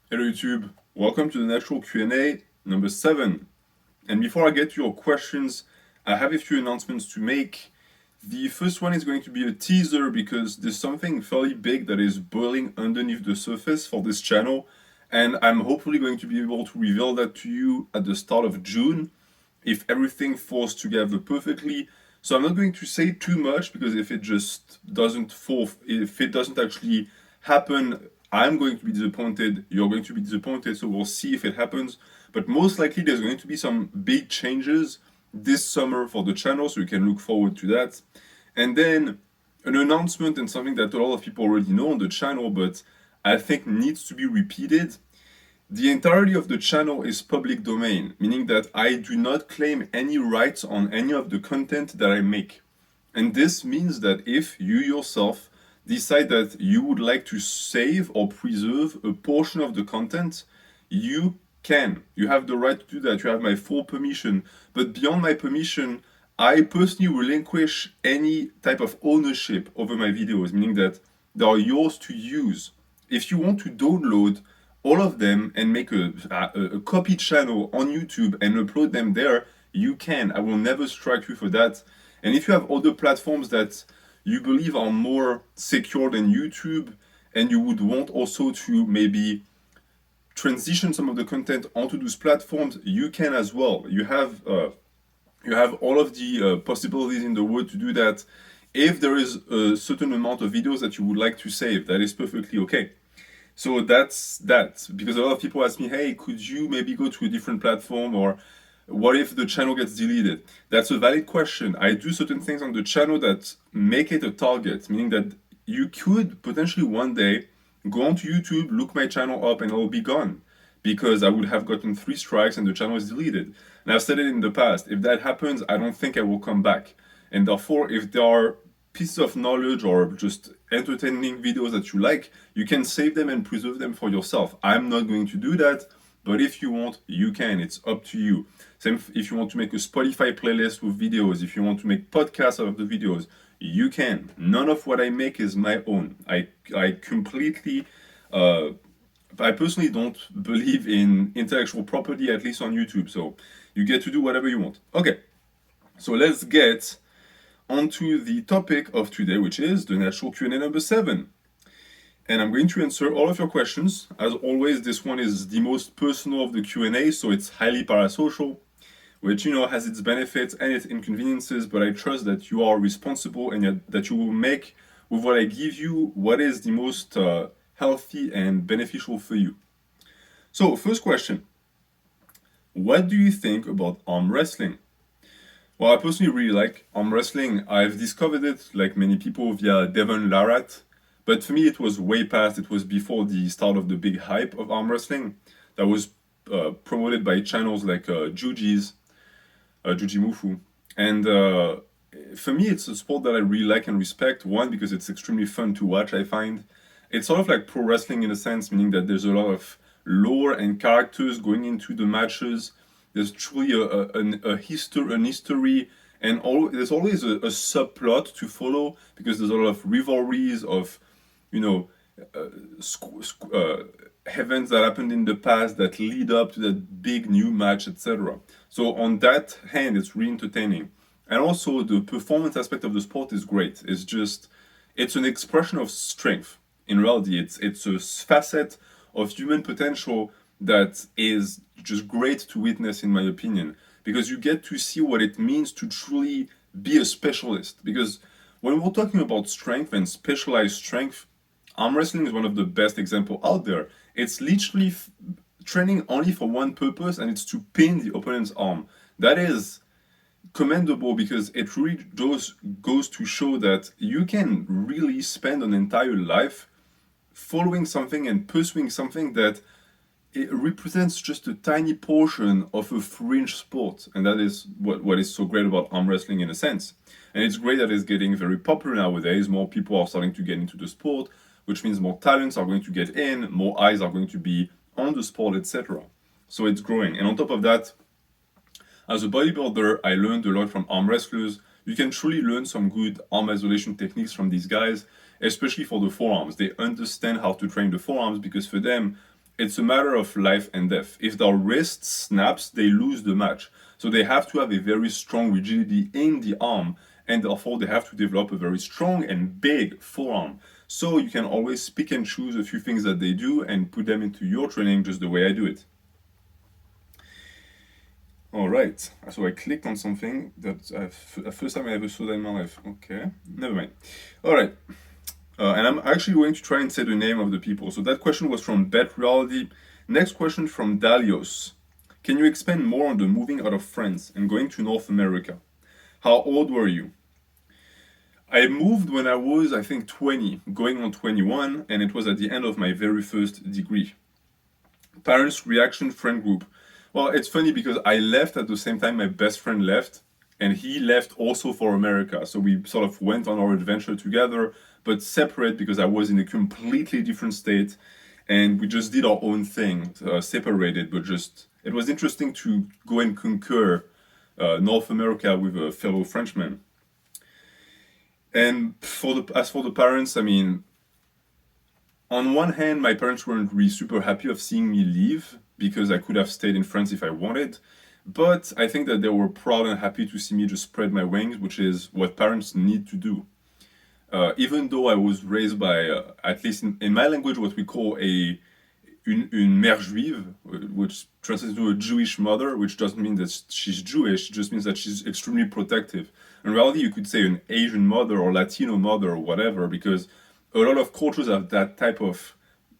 Hello YouTube, welcome to the Natural Q&A number 7. And before I get to your questions, I have a few announcements to make. The first one is going to be a teaser because there's something fairly big that is boiling underneath the surface for this channel, and I'm hopefully going to be able to reveal that to you at the start of June if everything falls together perfectly. So I'm not going to say too much because if it just doesn't fall, if it doesn't actually happen, I'm going to be disappointed, you're going to be disappointed, so we'll see if it happens. But most likely there's going to be some big changes this summer for the channel, so you can look forward to that. And then an announcement and something that a lot of people already know on the channel, but I think needs to be repeated. The entirety of the channel is public domain, meaning that I do not claim any rights on any of the content that I make. And this means that if you yourself decide that you would like to save or preserve a portion of the content, you can. You have the right to do that. You have my full permission. But beyond my permission, I personally relinquish any type of ownership over my videos, meaning that they are yours to use. If you want to download all of them and make a copy channel on YouTube and upload them there, you can. I will never strike you for that. And if you have other platforms that you believe are more secure than YouTube and you would want also to maybe transition some of the content onto those platforms, you can as well. You have all of the possibilities in the world to do that. If there is a certain amount of videos that you would like to save, that is perfectly okay. So that's that. Because a lot of people ask me, hey, could you maybe go to a different platform, or what if the channel gets deleted? That's a valid question. I do certain things on the channel that make it a target, meaning that you could potentially one day go onto YouTube, look my channel up, and it'll be gone because I would have gotten 3 strikes and the channel is deleted. And I've said it in the past, if that happens, I don't think I will come back. And therefore, if there are pieces of knowledge or just entertaining videos that you like, you can save them and preserve them for yourself. I'm not going to do that, but if you want, you can. It's up to you. Same if you want to make a Spotify playlist with videos, if you want to make podcasts out of the videos, you can. None of what I make is my own. I completely I personally don't believe in intellectual property, at least on YouTube, so you get to do whatever you want. Okay, so let's get onto the topic of today, which is the natural Q&A number 7. And I'm going to answer all of your questions. As always, this one is the most personal of the Q&A, so it's highly parasocial, which, has its benefits and its inconveniences, but I trust that you are responsible and that you will make with what I give you what is the most healthy and beneficial for you. So, first question. What do you think about arm wrestling? Well, I personally really like arm wrestling. I've discovered it, like many people, via Devon Larratt. But for me, it was way past. It was before the start of the big hype of arm wrestling that was promoted by channels like Juji's, Jujimufu. And for me, it's a sport that I really like and respect. One, because it's extremely fun to watch, I find. It's sort of like pro wrestling in a sense, meaning that there's a lot of lore and characters going into the matches. There's truly an history, and there's always a subplot to follow because there's a lot of rivalries of, you know, uh, events that happened in the past that lead up to that big new match, etc. So on that hand, it's really entertaining, and also the performance aspect of the sport is great. It's an expression of strength. In reality, it's a facet of human potential that is just great to witness, in my opinion, because you get to see what it means to truly be a specialist. Because when we're talking about strength and specialized strength, arm wrestling is one of the best examples out there. It's literally training only for one purpose, and it's to pin the opponent's arm. That is commendable because it really goes to show that you can really spend an entire life following something and pursuing something that it represents just a tiny portion of a fringe sport, and that is what is so great about arm wrestling in a sense. And it's great that it's getting very popular nowadays. More people are starting to get into the sport, which means more talents are going to get in, more eyes are going to be on the sport, etc. So it's growing. And on top of that, as a bodybuilder, I learned a lot from arm wrestlers. You can truly learn some good arm isolation techniques from these guys, especially for the forearms. They understand how to train the forearms because for them, it's a matter of life and death. If their wrist snaps, they lose the match. So they have to have a very strong rigidity in the arm, and therefore they have to develop a very strong and big forearm. So you can always pick and choose a few things that they do and put them into your training just the way I do it. All right, so I clicked on something that first time I ever saw that in my life. Okay, never mind. All right, and I'm actually going to try and say the name of the people. So that question was from Bet Reality. Next question from Dalios. Can you expand more on the moving out of France and going to North America? How old were you? I moved when I was, I think, 20, going on 21, and it was at the end of my very first degree. Parents' reaction, friend group. Well, it's funny because I left at the same time my best friend left, and he left also for America. So we sort of went on our adventure together, but separate because I was in a completely different state, and we just did our own thing, separated, but just it was interesting to go and conquer North America with a fellow Frenchman. And as for the parents, I mean, on one hand, my parents weren't really super happy of seeing me leave because I could have stayed in France if I wanted. But I think that they were proud and happy to see me just spread my wings, which is what parents need to do. Even though I was raised by, at least in my language, what we call une mère juive, which translates to a Jewish mother, which doesn't mean that she's Jewish, it just means that she's extremely protective. In reality, you could say an Asian mother or Latino mother or whatever, because a lot of cultures have that type of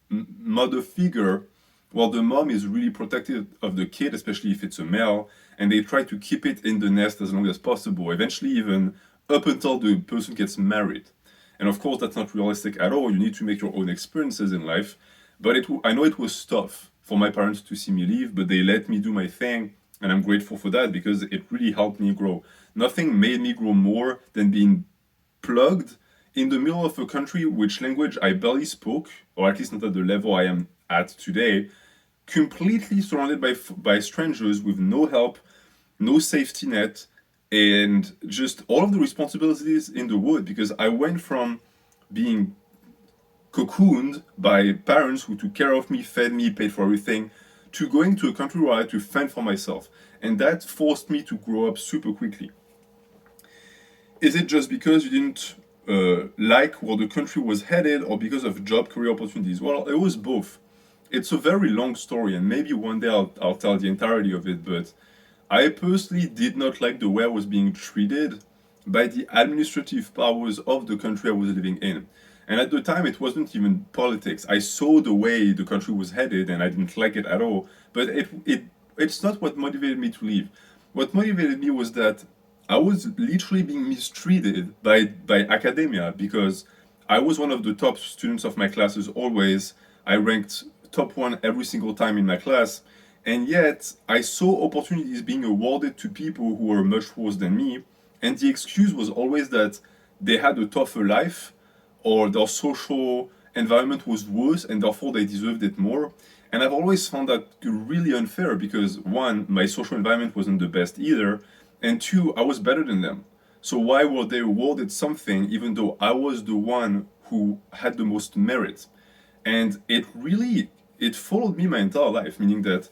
mother figure, while the mom is really protective of the kid, especially if it's a male, and they try to keep it in the nest as long as possible, eventually even up until the person gets married. And of course, that's not realistic at all. You need to make your own experiences in life. But I know it was tough for my parents to see me leave, but they let me do my thing, and I'm grateful for that because it really helped me grow. Nothing made me grow more than being plugged in the middle of a country which language I barely spoke, or at least not at the level I am at today, completely surrounded by strangers with no help, no safety net, and just all of the responsibilities in the wood because I went from being cocooned by parents who took care of me, fed me, paid for everything, to going to a country where I had to fend for myself. And that forced me to grow up super quickly. Is it just because you didn't like where the country was headed or because of job career opportunities? Well, it was both. It's a very long story, and maybe one day I'll tell the entirety of it, but I personally did not like the way I was being treated by the administrative powers of the country I was living in. And at the time, it wasn't even politics. I saw the way the country was headed, and I didn't like it at all. But it's not what motivated me to leave. What motivated me was that I was literally being mistreated by academia because I was one of the top students of my classes always. I ranked top one every single time in my class. And yet, I saw opportunities being awarded to people who were much worse than me. And the excuse was always that they had a tougher life or their social environment was worse and therefore they deserved it more. And I've always found that really unfair because one, my social environment wasn't the best either, and two, I was better than them. So why were they awarded something even though I was the one who had the most merit? And it followed me my entire life, meaning that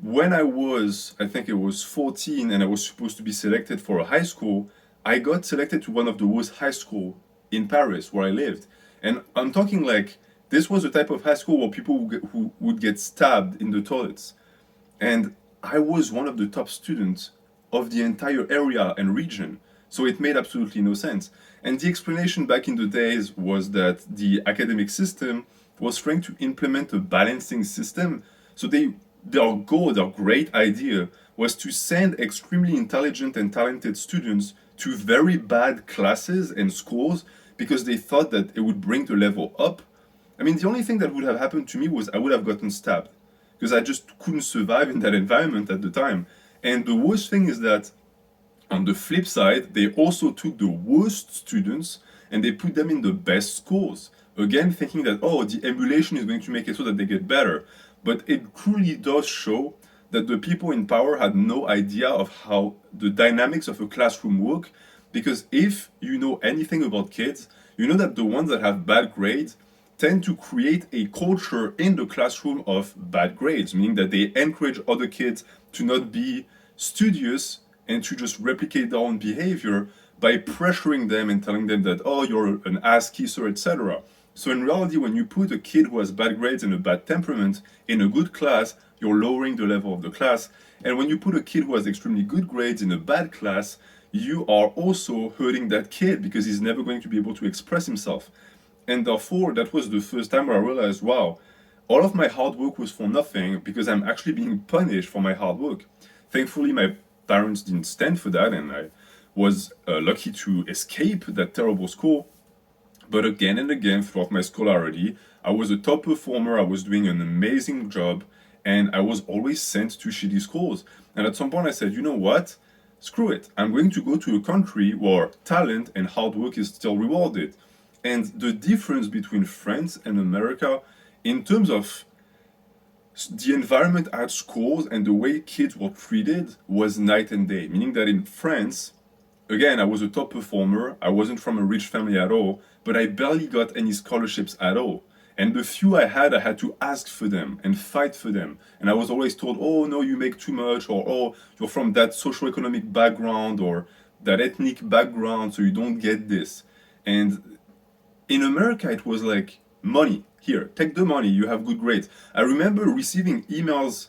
when I think it was 14 and I was supposed to be selected for a high school, I got selected to one of the worst high school in Paris where I lived. And I'm talking like this was a type of high school where people who would get stabbed in the toilets. And I was one of the top students of the entire area and region. So it made absolutely no sense. And the explanation back in the days was that the academic system was trying to implement a balancing system. So their goal, their great idea was to send extremely intelligent and talented students to very bad classes and schools because they thought that it would bring the level up. I mean, the only thing that would have happened to me was I would have gotten stabbed because I just couldn't survive in that environment at the time. And the worst thing is that on the flip side, they also took the worst students and they put them in the best schools. Again, thinking that, oh, the emulation is going to make it so that they get better. But it truly does show that the people in power had no idea of how the dynamics of a classroom work. Because if you know anything about kids, you know that the ones that have bad grades tend to create a culture in the classroom of bad grades, meaning that they encourage other kids to not be studious and to just replicate their own behavior by pressuring them and telling them that, oh, you're an ass kisser, etc. So in reality, when you put a kid who has bad grades and a bad temperament in a good class, you're lowering the level of the class. And when you put a kid who has extremely good grades in a bad class, you are also hurting that kid because he's never going to be able to express himself. And therefore, that was the first time where I realized, wow, all of my hard work was for nothing because I'm actually being punished for my hard work. Thankfully, my parents didn't stand for that, and I was lucky to escape that terrible school. But again and again, throughout my scholarity, I was a top performer, I was doing an amazing job, and I was always sent to shitty schools. And at some point, I said, you know what? Screw it. I'm going to go to a country where talent and hard work is still rewarded. And the difference between France and America, in terms of the environment at schools and the way kids were treated, was night and day. Meaning that in France, again, I was a top performer, I wasn't from a rich family at all, but I barely got any scholarships at all. And the few I had to ask for them and fight for them. And I was always told, oh, no, you make too much, or oh, you're from that socioeconomic background or that ethnic background, so you don't get this. And in America, it was like, money, here, take the money, you have good grades. I remember receiving emails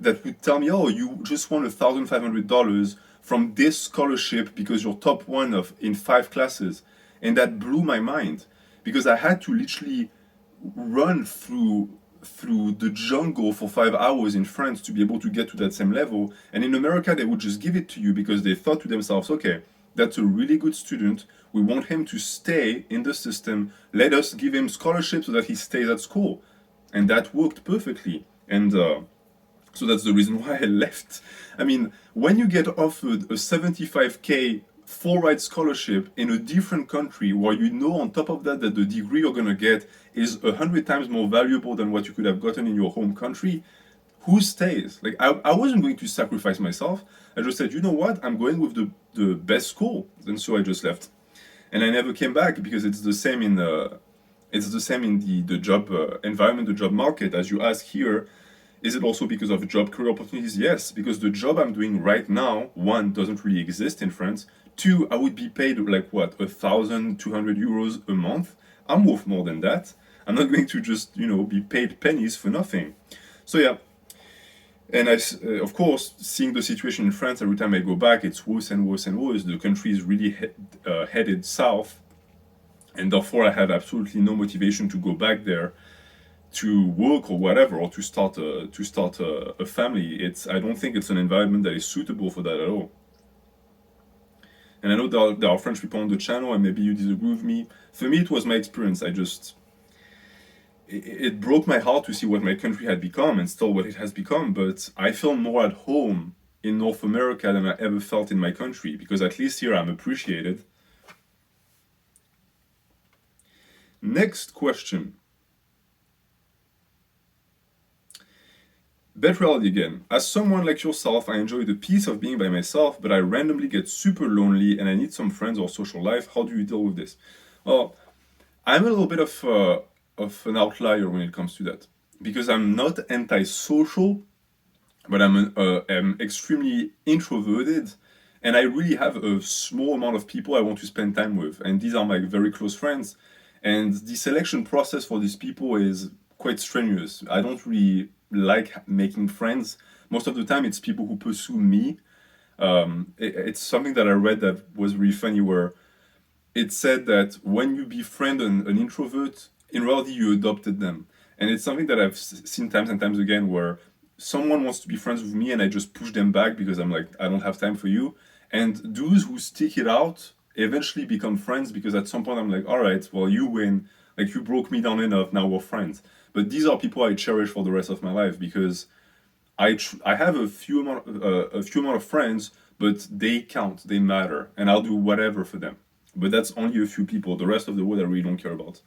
that would tell me, oh, you just won $1,500 from this scholarship because you're top one of in 5 classes. And that blew my mind because I had to literally run through the jungle for 5 hours in France to be able to get to that same level. And in America, they would just give it to you because they thought to themselves, okay, that's a really good student. We want him to stay in the system. Let us give him scholarship so that he stays at school. And that worked perfectly. And so that's the reason why I left. I mean, when you get offered a 75K full-ride scholarship in a different country where you know on top of that that the degree you're going to get is 100 times more valuable than what you could have gotten in your home country, who stays? Like, I wasn't going to sacrifice myself. I just said, you know what, I'm going with the best school. And so I just left. And I never came back because it's the same in the job environment, the job market. As you ask here, is it also because of job career opportunities? Yes, because the job I'm doing right now, one, doesn't really exist in France. Two, I would be paid like what, 1,200 euros a month. I'm worth more than that. I'm not going to just, be paid pennies for nothing. So yeah, and of course, seeing the situation in France, every time I go back, it's worse and worse and worse. The country is really headed south, and therefore I have absolutely no motivation to go back there to work or whatever, or to start a family. I don't think it's an environment that is suitable for that at all. And I know there are French people on the channel, and maybe you disagree with me. For me, it was my experience. It broke my heart to see what my country had become, and still what it has become. But I feel more at home in North America than I ever felt in my country, because at least here I'm appreciated. Next question. Bet reality again. As someone like yourself, I enjoy the peace of being by myself, but I randomly get super lonely and I need some friends or social life. How do you deal with this? Well, I'm a little bit of an outlier when it comes to that, because I'm not antisocial, but I'm extremely introverted, and I really have a small amount of people I want to spend time with, and these are my very close friends. And the selection process for these people is quite strenuous. I don't really like making friends. Most of the time, it's people who pursue me. It's something that I read that was really funny, where it said that when you befriend an introvert, in reality, you adopted them. And it's something that I've seen times and times again, where someone wants to be friends with me and I just push them back because I'm like, I don't have time for you. And those who stick it out eventually become friends, because at some point I'm like, all right, well, you win. Like, you broke me down enough, now we're friends. But these are people I cherish for the rest of my life, because I have a few amount of friends, but they count, they matter, and I'll do whatever for them. But that's only a few people. The rest of the world I really don't care about.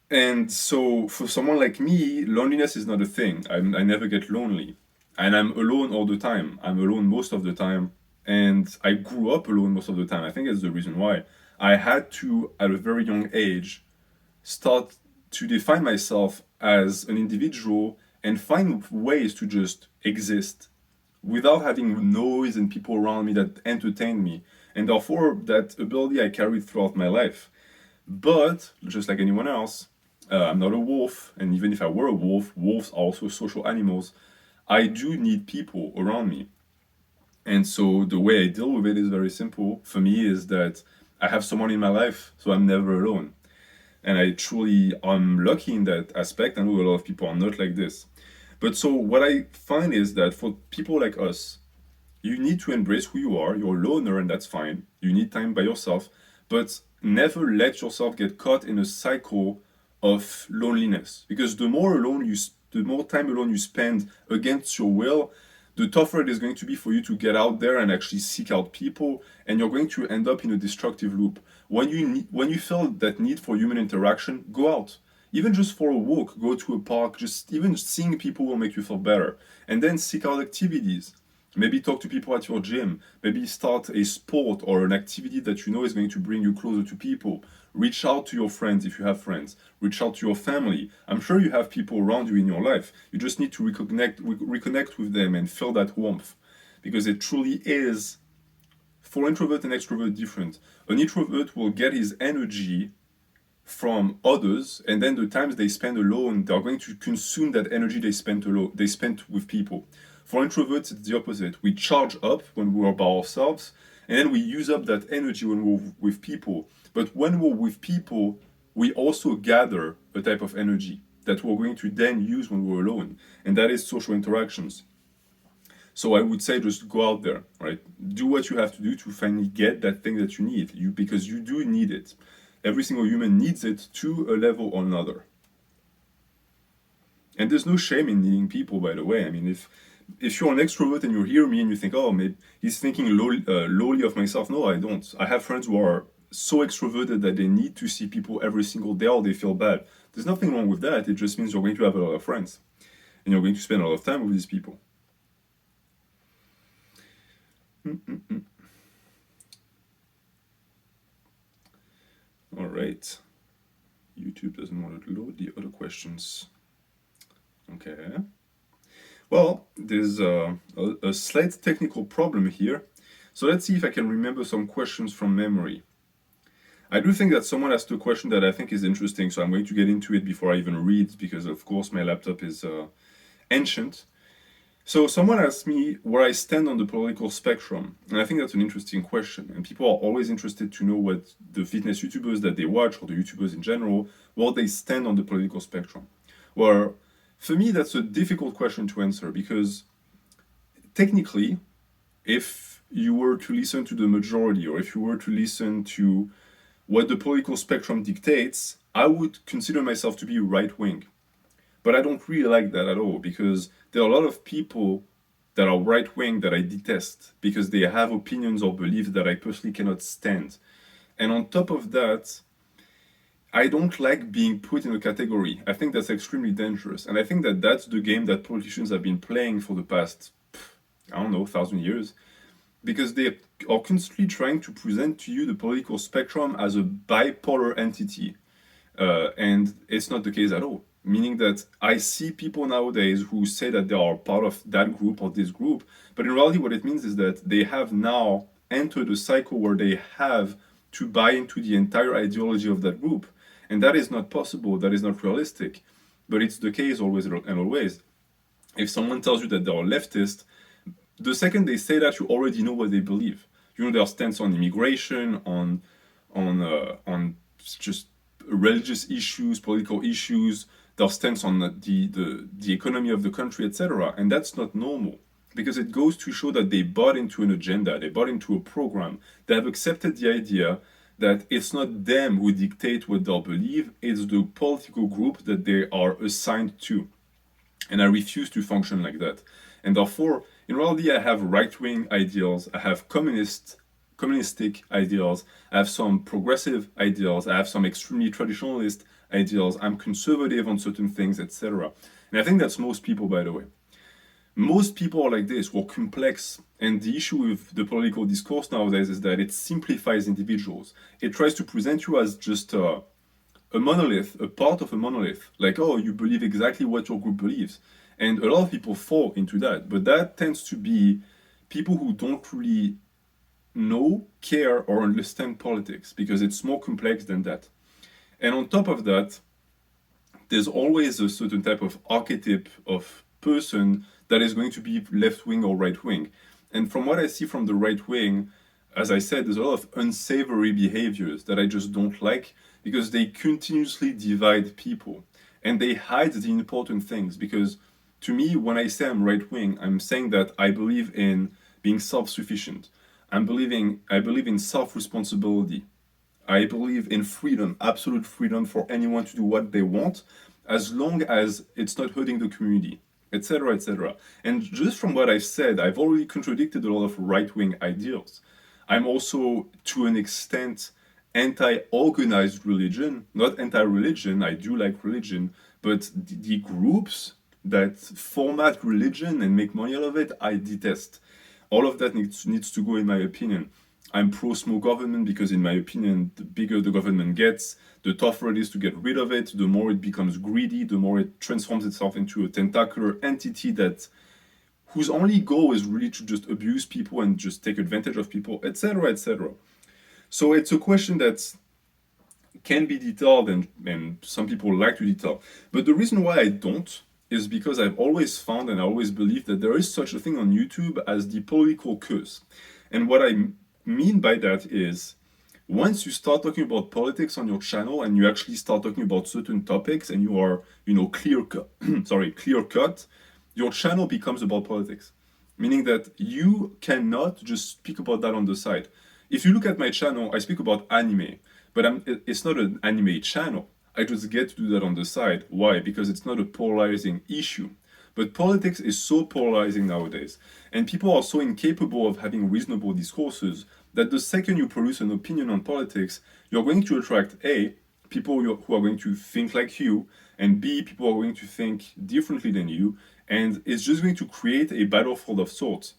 And so for someone like me, loneliness is not a thing. I never get lonely, and I'm alone all the time. I'm alone most of the time, and I grew up alone most of the time. I think that's the reason why I had to, at a very young age, start to define myself as an individual and find ways to just exist without having noise and people around me that entertain me. And therefore, that ability I carried throughout my life. But, just like anyone else, I'm not a wolf, and even if I were a wolf, wolves are also social animals. I do need people around me. And so the way I deal with it is very simple. For me, is that I have someone in my life, so I'm never alone. And I'm lucky in that aspect. I know a lot of people are not like this. But so what I find is that for people like us, you need to embrace who you are. You're a loner, and that's fine. You need time by yourself, but never let yourself get caught in a cycle of loneliness. Because the more time alone you spend against your will, the tougher it is going to be for you to get out there and actually seek out people, and you're going to end up in a destructive loop. When you feel that need for human interaction, go out. Even just for a walk, go to a park. Just even seeing people will make you feel better, and then seek out activities. Maybe talk to people at your gym. Maybe start a sport or an activity that you know is going to bring you closer to people. Reach out to your friends if you have friends. Reach out to your family. I'm sure you have people around you in your life. You just need to reconnect with them and feel that warmth. Because it truly is, for introvert and extrovert, different. An introvert will get his energy from others, and then the times they spend alone, they're going to consume that energy they spent with people. For introverts, it's the opposite. We charge up when we're by ourselves, and then we use up that energy when we're with people. But when we're with people, we also gather a type of energy that we're going to then use when we're alone, and that is social interactions. So I would say just go out there, right? Do what you have to do to finally get that thing that you need, because you do need it. Every single human needs it to a level or another. And there's no shame in needing people, by the way. I mean, if you're an extrovert and you hear me and you think, oh, maybe he's thinking lowly of myself. No, I don't. I have friends who are so extroverted that they need to see people every single day or they feel bad. There's nothing wrong with that. It just means you're going to have a lot of friends and you're going to spend a lot of time with these people. All right. YouTube doesn't want to load the other questions. Okay. Well, there's a slight technical problem here. So let's see if I can remember some questions from memory. I do think that someone asked a question that I think is interesting, so I'm going to get into it before I even read, because of course my laptop is ancient. So someone asked me where I stand on the political spectrum, and I think that's an interesting question, and people are always interested to know what the fitness YouTubers that they watch, or the YouTubers in general, where they stand on the political spectrum. Well, for me, that's a difficult question to answer, because technically, if you were to listen to the majority, or if you were to listen to what the political spectrum dictates, I would consider myself to be right-wing. But I don't really like that at all, because there are a lot of people that are right-wing that I detest, because they have opinions or beliefs that I personally cannot stand. And on top of that, I don't like being put in a category. I think that's extremely dangerous. And I think that that's the game that politicians have been playing for the past, 1,000 years. Because they are constantly trying to present to you the political spectrum as a bipolar entity. And it's not the case at all. Meaning that I see people nowadays who say that they are part of that group or this group, but in reality what it means is that they have now entered a cycle where they have to buy into the entire ideology of that group. And that is not possible, that is not realistic. But it's the case always and always. If someone tells you that they are leftist, the second they say that, you already know what they believe. You know their stance on immigration, on just religious issues, political issues, their stance on the economy of the country, etc. And that's not normal, because it goes to show that they bought into an agenda, they bought into a program, they have accepted the idea that it's not them who dictate what they'll believe, it's the political group that they are assigned to. And I refuse to function like that. And therefore, in reality, I have right-wing ideals, I have communistic ideals, I have some progressive ideals, I have some extremely traditionalist ideals, I'm conservative on certain things, etc. And I think that's most people, by the way. Most people are like this, we're complex. And the issue with the political discourse nowadays is that it simplifies individuals. It tries to present you as just a monolith, a part of a monolith. Like, oh, you believe exactly what your group believes. And a lot of people fall into that. But that tends to be people who don't really know, care, or understand politics because it's more complex than that. And on top of that, there's always a certain type of archetype of person that is going to be left wing or right wing. And from what I see from the right wing, as I said, there's a lot of unsavory behaviors that I just don't like because they continuously divide people and they hide the important things. Because to me, when I say I'm right wing, I'm saying that I believe in being self-sufficient. I believe in self-responsibility. I believe in freedom, absolute freedom for anyone to do what they want, as long as it's not hurting the community, etc., etc. And just from what I've said, I've already contradicted a lot of right-wing ideals. I'm also, to an extent, anti-organized religion, not anti-religion. I do like religion, but the groups that format religion and make money out of it, I detest. All of that needs to go, in my opinion. I'm pro small government because, in my opinion, the bigger the government gets, the tougher it is to get rid of it, the more it becomes greedy, the more it transforms itself into a tentacular entity that whose only goal is really to just abuse people and just take advantage of people, etc., etc. So it's a question that can be detailed, and some people like to detail. But the reason why I don't is because I've always found and I always believed that there is such a thing on YouTube as the political curse. And what I mean by that is once you start talking about politics on your channel and you actually start talking about certain topics and you are, clear cut, clear cut, your channel becomes about politics. Meaning that you cannot just speak about that on the side. If you look at my channel, I speak about anime, but it's not an anime channel. I just get to do that on the side. Why? Because it's not a polarizing issue. But politics is so polarizing nowadays, and people are so incapable of having reasonable discourses that the second you produce an opinion on politics, you're going to attract A, people who are going to think like you, and B, people who are going to think differently than you, and it's just going to create a battlefield of sorts.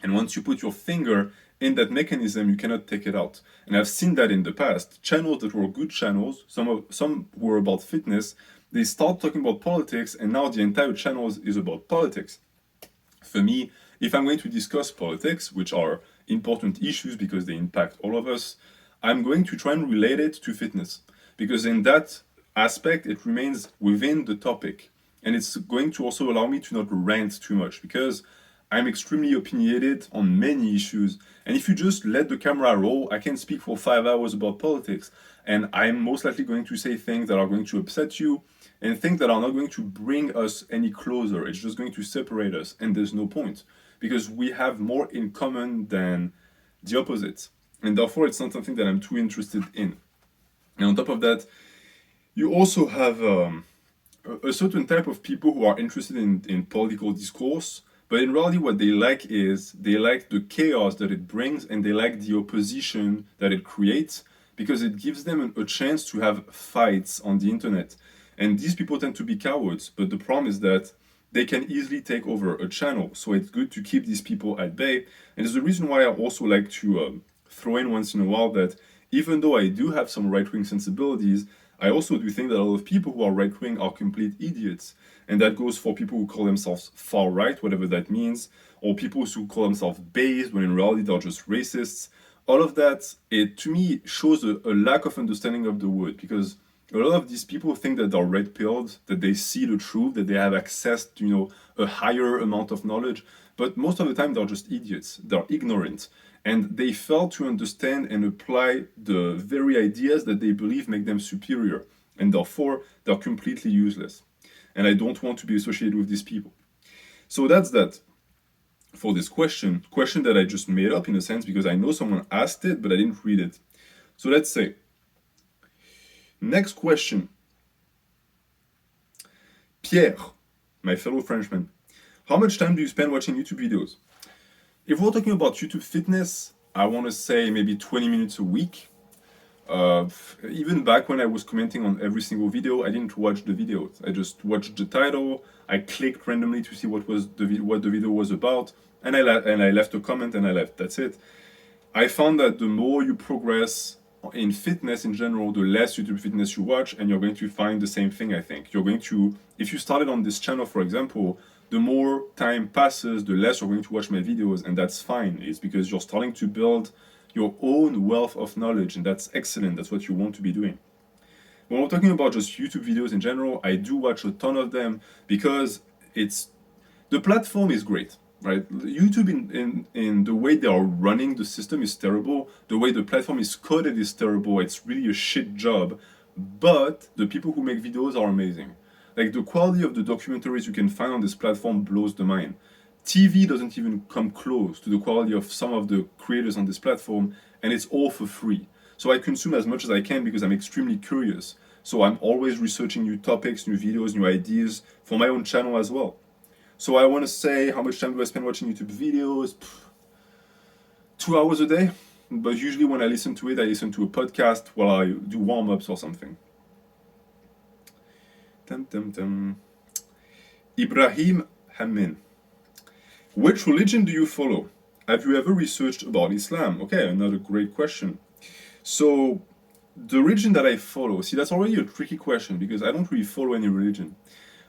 And once you put your finger in that mechanism, you cannot take it out. And I've seen that in the past. Channels that were good channels, some were about fitness, they start talking about politics, and now the entire channel is about politics. For me, if I'm going to discuss politics, which are important issues because they impact all of us, I'm going to try and relate it to fitness. Because in that aspect, it remains within the topic. And it's going to also allow me to not rant too much because I'm extremely opinionated on many issues. And if you just let the camera roll, I can speak for 5 hours about politics. And I'm most likely going to say things that are going to upset you and things that are not going to bring us any closer. It's just going to separate us. And there's no point because we have more in common than the opposite. And therefore, it's not something that I'm too interested in. And on top of that, you also have a certain type of people who are interested in political discourse. But in reality, what they like is they like the chaos that it brings and they like the opposition that it creates because it gives them a chance to have fights on the internet. And these people tend to be cowards, but the problem is that they can easily take over a channel. So it's good to keep these people at bay. And it's the reason why I also like to throw in once in a while that even though I do have some right-wing sensibilities, I also do think that a lot of people who are right-wing are complete idiots. And that goes for people who call themselves far-right, whatever that means, or people who call themselves based when in reality they're just racists. All of that, it to me shows a lack of understanding of the word because a lot of these people think that they're red-pilled, that they see the truth, that they have access to, a higher amount of knowledge. But most of the time they're just idiots. They're ignorant. And they fail to understand and apply the very ideas that they believe make them superior. And therefore, they're completely useless. And I don't want to be associated with these people. So that's that for this question that I just made up in a sense because I know someone asked it, but I didn't read it. So let's say, next question. Pierre, my fellow Frenchman, how much time do you spend watching YouTube videos? If we're talking about YouTube fitness, I want to say maybe 20 minutes a week. Even back when I was commenting on every single video, I didn't watch the videos. I just watched the title. I clicked randomly to see what the video was about, and I left a comment and I left. That's it. I found that the more you progress in fitness in general, the less YouTube fitness you watch, and you're going to find the same thing, I think. You're going to, if you started on this channel, for example, the more time passes, the less you're going to watch my videos, and that's fine. It's because you're starting to build your own wealth of knowledge, and that's excellent. That's what you want to be doing. When we're talking about just YouTube videos in general, I do watch a ton of them because the platform is great, right? YouTube in the way they are running the system is terrible. The way the platform is coded is terrible. It's really a shit job. But the people who make videos are amazing. Like the quality of the documentaries you can find on this platform blows the mind. TV doesn't even come close to the quality of some of the creators on this platform, and it's all for free. So I consume as much as I can because I'm extremely curious. So I'm always researching new topics, new videos, new ideas for my own channel as well. So I want to say, how much time do I spend watching YouTube videos? 2 hours a day. But usually when I listen to it, I listen to a podcast while I do warm-ups or something. Ibrahim Hamin. Which religion do you follow? Have you ever researched about Islam? Okay, another great question. So, the religion that I follow, see, that's already a tricky question because I don't really follow any religion.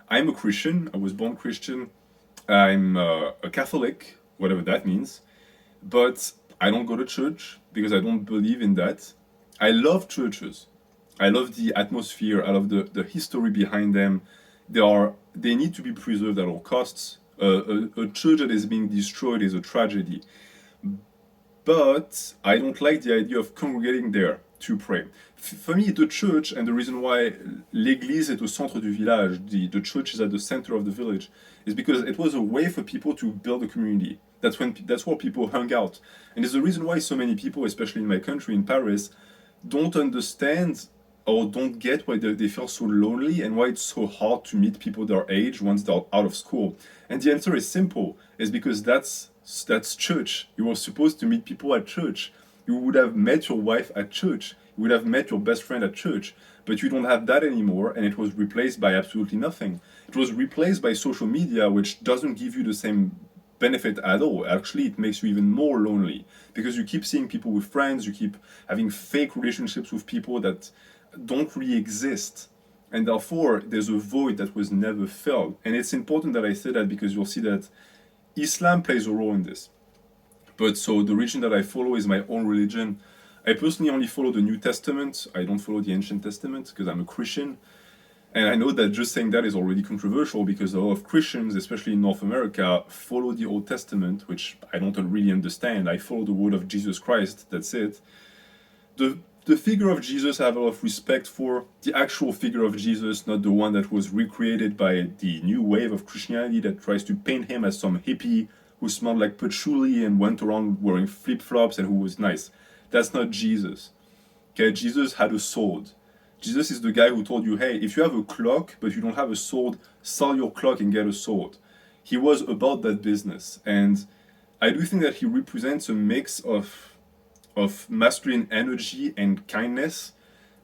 I'm a Christian, I was born Christian, I'm a Catholic, whatever that means, but I don't go to church because I don't believe in that. I love churches. I love the atmosphere, I love the history behind them. They need to be preserved at all costs. A church that is being destroyed is a tragedy. But I don't like the idea of congregating there to pray. For me, the church, and the reason why l'église est au centre du village, the church is at the center of the village, is because it was a way for people to build a community. That's where people hung out. And it's the reason why so many people, especially in my country, in Paris, don't understand or don't get why they feel so lonely and why it's so hard to meet people their age once they're out of school. And the answer is simple. It's because that's church. You were supposed to meet people at church. You would have met your wife at church. You would have met your best friend at church. But you don't have that anymore, and it was replaced by absolutely nothing. It was replaced by social media, which doesn't give you the same benefit at all. Actually, it makes you even more lonely because you keep seeing people with friends, you keep having fake relationships with people that don't really exist. And therefore, there's a void that was never filled. And it's important that I say that because you'll see that Islam plays a role in this. But so the religion that I follow is my own religion. I personally only follow the New Testament. I don't follow the Ancient Testament because I'm a Christian. And I know that just saying that is already controversial because a lot of Christians, especially in North America, follow the Old Testament, which I don't really understand. I follow the word of Jesus Christ, that's it. The figure of Jesus I have a lot of respect for. The actual figure of Jesus, not the one that was recreated by the new wave of Christianity that tries to paint him as some hippie who smelled like patchouli and went around wearing flip-flops and who was nice. That's not Jesus. Okay, Jesus had a sword. Jesus is the guy who told you, hey, if you have a clock but you don't have a sword, sell your clock and get a sword. He was about that business. And I do think that he represents a mix of masculine energy and kindness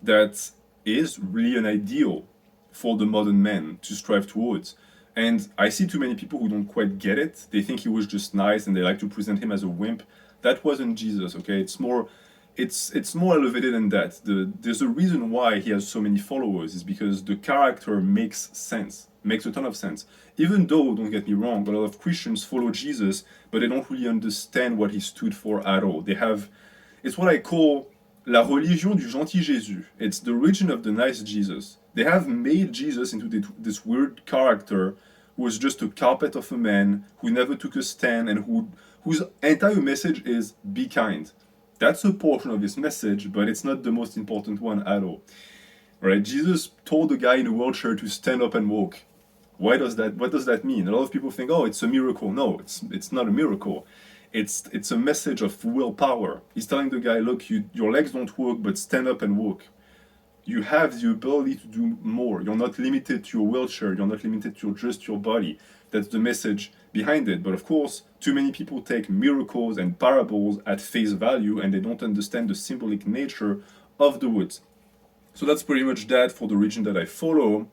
that is really an ideal for the modern man to strive towards. And I see too many people who don't quite get it. They think he was just nice and they like to present him as a wimp. That wasn't Jesus, okay? It's more elevated than that. There's a reason why he has so many followers, is because the character makes sense, makes a ton of sense. Even though, don't get me wrong, a lot of Christians follow Jesus, but they don't really understand what he stood for at all. It's what I call la religion du gentil Jésus. It's the religion of the nice Jesus. They have made Jesus into this weird character who was just a carpet of a man, who never took a stand, and whose entire message is be kind. That's a portion of his message, but it's not the most important one at all. Right? Jesus told a guy in a wheelchair to stand up and walk. What does that mean? A lot of people think, oh, it's a miracle. No, it's not a miracle. It's a message of willpower. He's telling the guy, look, your legs don't work, but stand up and walk. You have the ability to do more. You're not limited to your wheelchair. You're not limited to just your body. That's the message behind it. But of course, too many people take miracles and parables at face value and they don't understand the symbolic nature of the words. So that's pretty much that for the religion that I follow.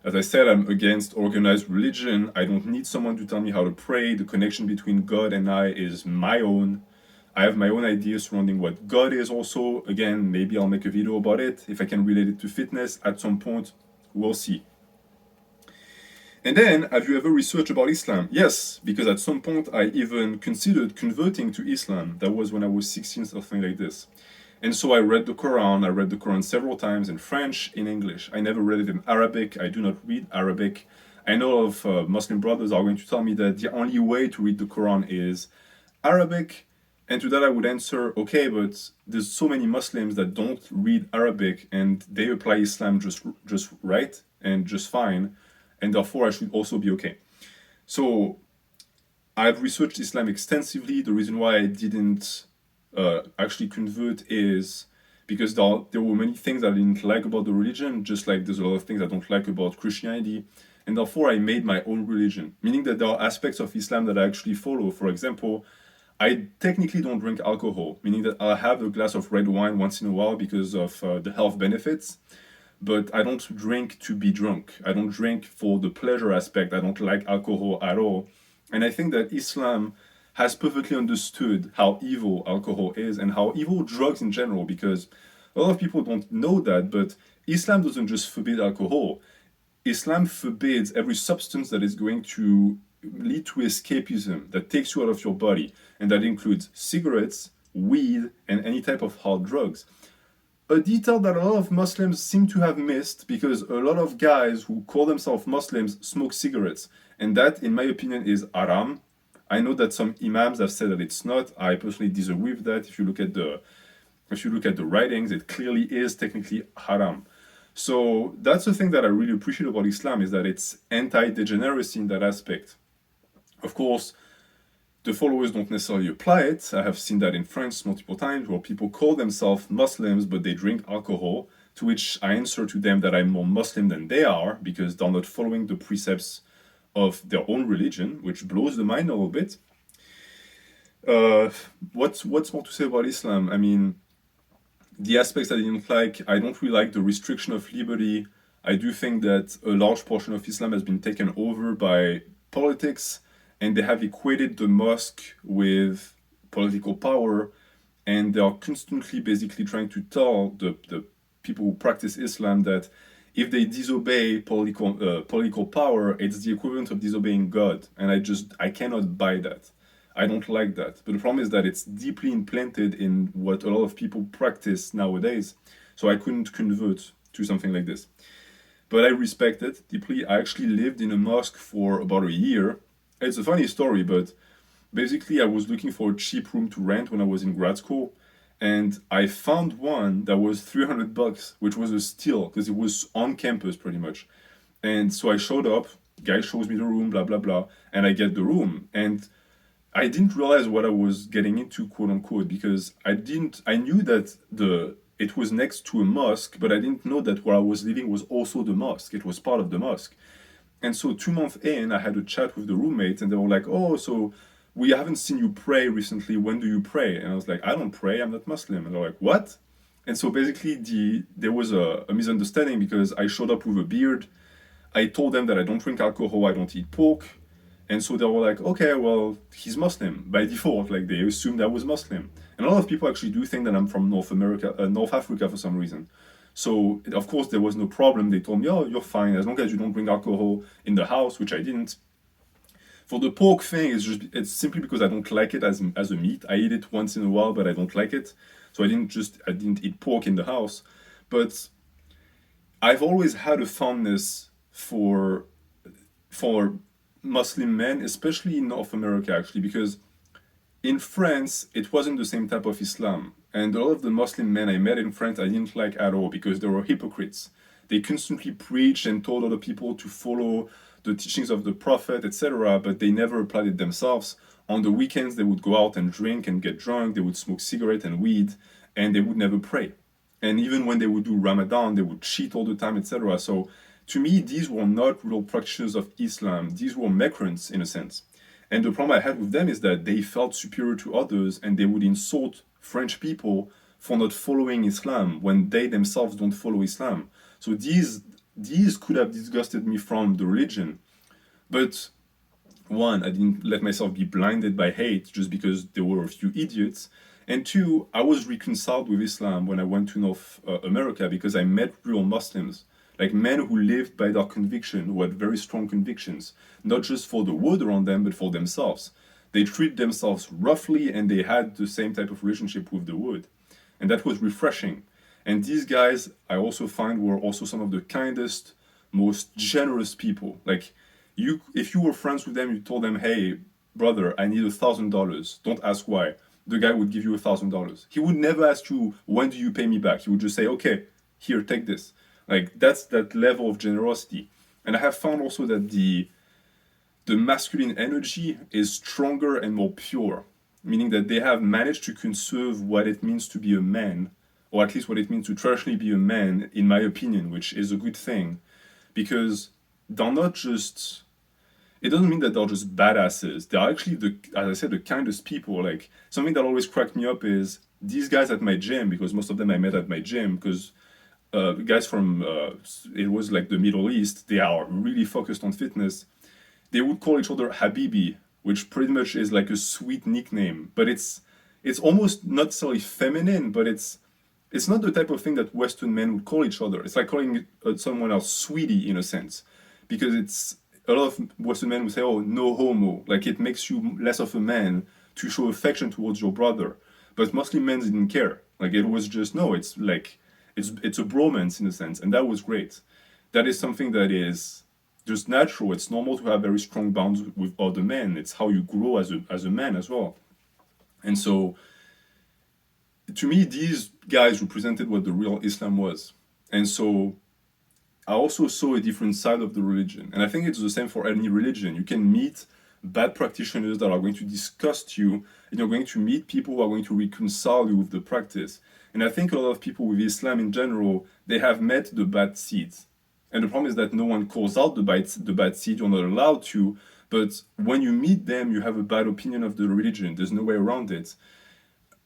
As I said, I'm against organized religion. I don't need someone to tell me how to pray. The connection between God and I is my own. I have my own ideas surrounding what God is also. Again, maybe I'll make a video about it. If I can relate it to fitness at some point, we'll see. And then, have you ever researched about Islam? Yes, because at some point I even considered converting to Islam. That was when I was 16, something like this. And so I read the Quran. I read the Quran several times in French, in English. I never read it in Arabic. I do not read Arabic. I know of Muslim brothers are going to tell me that the only way to read the Quran is Arabic. And to that I would answer, okay, but there's so many Muslims that don't read Arabic and they apply Islam just right and just fine, and therefore I should also be okay. So I've researched Islam extensively. The reason why I didn't actually convert is because there were many things I didn't like about the religion, just like there's a lot of things I don't like about Christianity, and therefore I made my own religion, meaning that there are aspects of Islam that I actually follow. For example, I technically don't drink alcohol, meaning that I'll have a glass of red wine once in a while because of the health benefits, but I don't drink to be drunk. I don't drink for the pleasure aspect. I don't like alcohol at all. And I think that Islam has perfectly understood how evil alcohol is and how evil drugs in general, because a lot of people don't know that, but Islam doesn't just forbid alcohol. Islam forbids every substance that is going to lead to escapism, that takes you out of your body, and that includes cigarettes, weed, and any type of hard drugs. A detail that a lot of Muslims seem to have missed, because a lot of guys who call themselves Muslims smoke cigarettes, and that, in my opinion, is haram. I know that some imams have said that it's not. I personally disagree with that. If you look at the writings, it clearly is technically haram. So that's the thing that I really appreciate about Islam, is that it's anti-degeneracy in that aspect. Of course, the followers don't necessarily apply it. I have seen that in France multiple times, where people call themselves Muslims but they drink alcohol, to which I answer to them that I'm more Muslim than they are, because they're not following the precepts of their own religion, which blows the mind a little bit. What's more to say about Islam? I mean, the aspects I didn't like, I don't really like the restriction of liberty. I do think that a large portion of Islam has been taken over by politics, and they have equated the mosque with political power, and they are constantly basically trying to tell the people who practice Islam that if they disobey political power, it's the equivalent of disobeying God, and I cannot buy that. I don't like that. But the problem is that it's deeply implanted in what a lot of people practice nowadays, so I couldn't convert to something like this. But I respect it deeply. I actually lived in a mosque for about a year. It's a funny story, but basically I was looking for a cheap room to rent when I was in grad school, and I found one that was $300, which was a steal because it was on campus pretty much. And so I showed up, guy shows me the room, blah blah blah, and I get the room, and I didn't realize what I was getting into, quote unquote, because I knew that it was next to a mosque, but I didn't know that where I was living was also the mosque. It was part of the mosque. And so 2 months in, I had a chat with the roommates, and they were like, oh, so we haven't seen you pray recently. When do you pray? And I was like, I don't pray. I'm not Muslim. And they're like, what? And so basically, there was a misunderstanding because I showed up with a beard. I told them that I don't drink alcohol, I don't eat pork. And so they were like, okay, well, he's Muslim by default. Like, they assumed I was Muslim. And a lot of people actually do think that I'm from North Africa for some reason. So, of course, there was no problem. They told me, oh, you're fine, as long as you don't bring alcohol in the house, which I didn't. For the pork thing, it's simply because I don't like it as a meat. I eat it once in a while, but I don't like it. So I didn't eat pork in the house. But I've always had a fondness for Muslim men, especially in North America, actually, because in France, it wasn't the same type of Islam. And a lot of the Muslim men I met in France, I didn't like at all because they were hypocrites. They constantly preached and told other people to follow the teachings of the Prophet, etc., but they never applied it themselves. On the weekends, they would go out and drink and get drunk, they would smoke cigarette and weed, and they would never pray. And even when they would do Ramadan, they would cheat all the time, etc. So to me, these were not real practitioners of Islam. These were Mecrans, in a sense. And the problem I had with them is that they felt superior to others, and they would insult French people for not following Islam when they themselves don't follow Islam. So these could have disgusted me from the religion. But one, I didn't let myself be blinded by hate just because there were a few idiots. And two, I was reconciled with Islam when I went to North America because I met real Muslims, like men who lived by their conviction, who had very strong convictions, not just for the world around them, but for themselves. They treat themselves roughly and they had the same type of relationship with the wood. And that was refreshing. And these guys, I also find, were also some of the kindest, most generous people. Like, if you were friends with them, you told them, "Hey, brother, I need $1,000. Don't ask why." The guy would give you $1,000. He would never ask you, "When do you pay me back?" He would just say, "Okay, here, take this." Like, that's that level of generosity. And I have found also that the masculine energy is stronger and more pure, meaning that they have managed to conserve what it means to be a man, or at least what it means to traditionally be a man, in my opinion, which is a good thing, because they're not just. It doesn't mean that they're just badasses. They're actually, as I said, the kindest people. Like, something that always cracked me up is these guys at my gym, because most of them I met at my gym, because guys from, it was like the Middle East, they are really focused on fitness. They would call each other Habibi, which pretty much is like a sweet nickname, but it's almost not necessarily feminine, but it's not the type of thing that Western men would call each other. It's like calling someone else sweetie in a sense, because it's a lot of Western men would say, "Oh, no homo," like it makes you less of a man to show affection towards your brother. But mostly men didn't care. Like it was just no. It's like it's a bromance in a sense, and that was great. That is something that is just natural. It's normal to have very strong bonds with other men. It's how you grow as a man as well. And so, to me, these guys represented what the real Islam was. And so, I also saw a different side of the religion. And I think it's the same for any religion. You can meet bad practitioners that are going to disgust you, and you're going to meet people who are going to reconcile you with the practice. And I think a lot of people with Islam in general, they have met the bad seeds. And the problem is that no one calls out the bad seed, you're not allowed to. But when you meet them, you have a bad opinion of the religion. There's no way around it.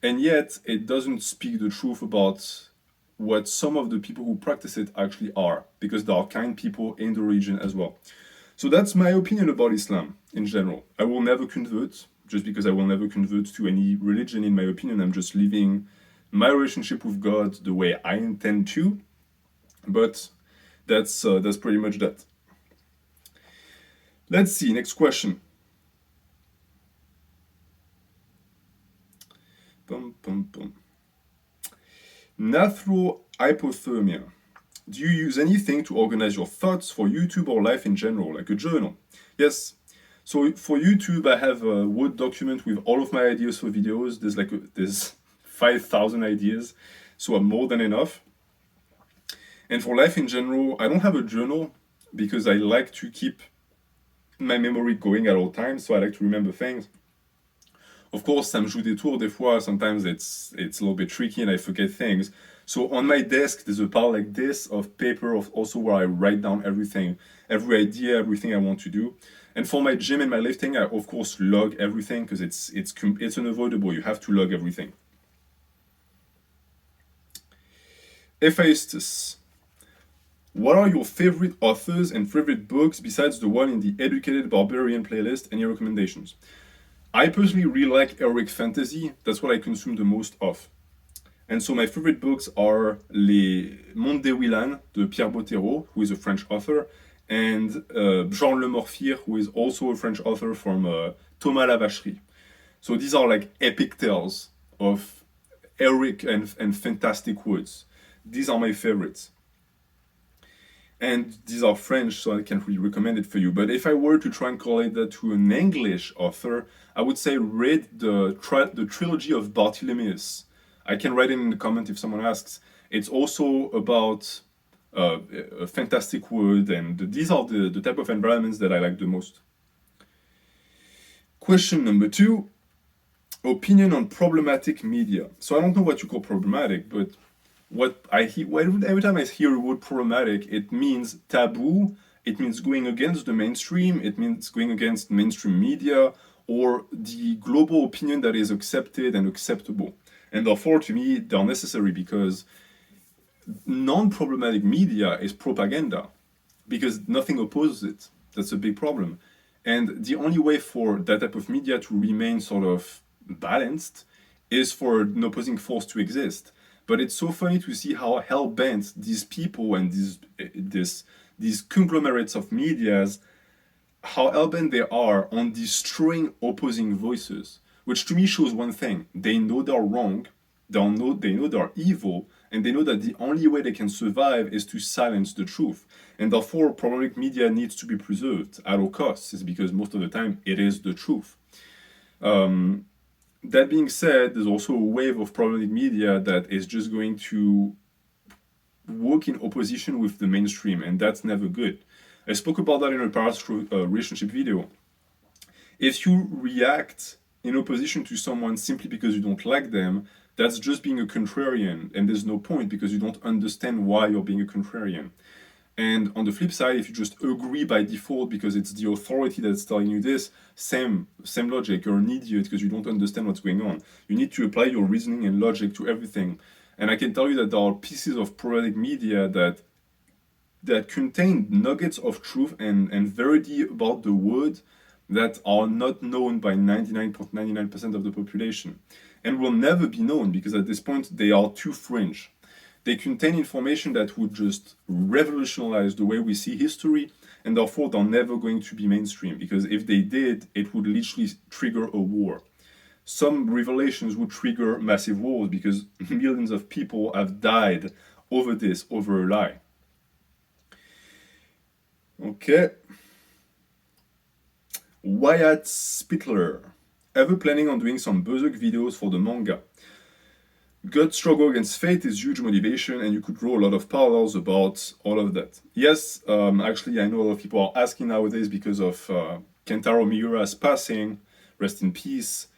And yet, it doesn't speak the truth about what some of the people who practice it actually are, because there are kind people in the religion as well. So that's my opinion about Islam in general. I will never convert, just because I will never convert to any religion in my opinion. I'm just living my relationship with God the way I intend to. But that's pretty much that. Let's see, next question. Nathrohypothermia. Do you use anything to organize your thoughts for YouTube or life in general, like a journal? Yes. So for YouTube, I have a Word document with all of my ideas for videos. There's 5,000 ideas, so I'm more than enough. And for life in general, I don't have a journal because I like to keep my memory going at all times, so I like to remember things. Of course, ça me joue des tours des fois. Sometimes it's a little bit tricky and I forget things. So on my desk, there's a pile like this of paper, of also where I write down everything, every idea, everything I want to do. And for my gym and my lifting, I of course log everything because it's unavoidable. You have to log everything. Hephaestus. What are your favorite authors and favorite books besides the one in the Educated Barbarian playlist? Any recommendations? I personally really like heroic fantasy. That's what I consume the most of. And so my favorite books are Les Mondes des Willan de Pierre Bottero, who is a French author, and Jean Le Morphir, who is also a French author from Thomas la Vacherie. So these are like epic tales of heroic and fantastic words. These are my favorites. And these are French, so I can't really recommend it for you. But if I were to try and correlate that to an English author, I would say read the trilogy of Bartholomeus. I can write it in the comment if someone asks. It's also about a fantastic world, and these are the type of environments that I like the most. Question number 2. Opinion on problematic media. So I don't know what you call problematic, but what I hear every time I hear the word problematic, it means taboo, it means going against the mainstream, it means going against mainstream media, or the global opinion that is accepted and acceptable. And therefore, to me, they're necessary because non-problematic media is propaganda, because nothing opposes it. That's a big problem. And the only way for that type of media to remain sort of balanced is for an opposing force to exist. But it's so funny to see how hell-bent these people and these conglomerates of medias, how hell-bent they are on destroying opposing voices, which to me shows one thing. They know they're wrong, they know they're evil, and they know that the only way they can survive is to silence the truth. And therefore, problematic media needs to be preserved at all costs, is because most of the time it is the truth. That being said, there's also a wave of problematic media that is just going to work in opposition with the mainstream, and that's never good. I spoke about that in a past relationship video. If you react in opposition to someone simply because you don't like them, that's just being a contrarian, and there's no point because you don't understand why you're being a contrarian. And on the flip side, if you just agree by default because it's the authority that's telling you this, same logic, you're an idiot because you don't understand what's going on. You need to apply your reasoning and logic to everything. And I can tell you that there are pieces of problematic media that contain nuggets of truth and verity about the world that are not known by 99.99% of the population, and will never be known because at this point they are too fringe. They contain information that would just revolutionize the way we see history, and therefore they're never going to be mainstream, because if they did, it would literally trigger a war. Some revelations would trigger massive wars because millions of people have died over a lie. Okay. Wyatt Spittler. Ever planning on doing some berserk videos for the manga? Gut struggle against fate is huge motivation, and you could draw a lot of parallels about all of that. Yes, actually, I know a lot of people are asking nowadays because of Kentaro Miura's passing, rest in peace,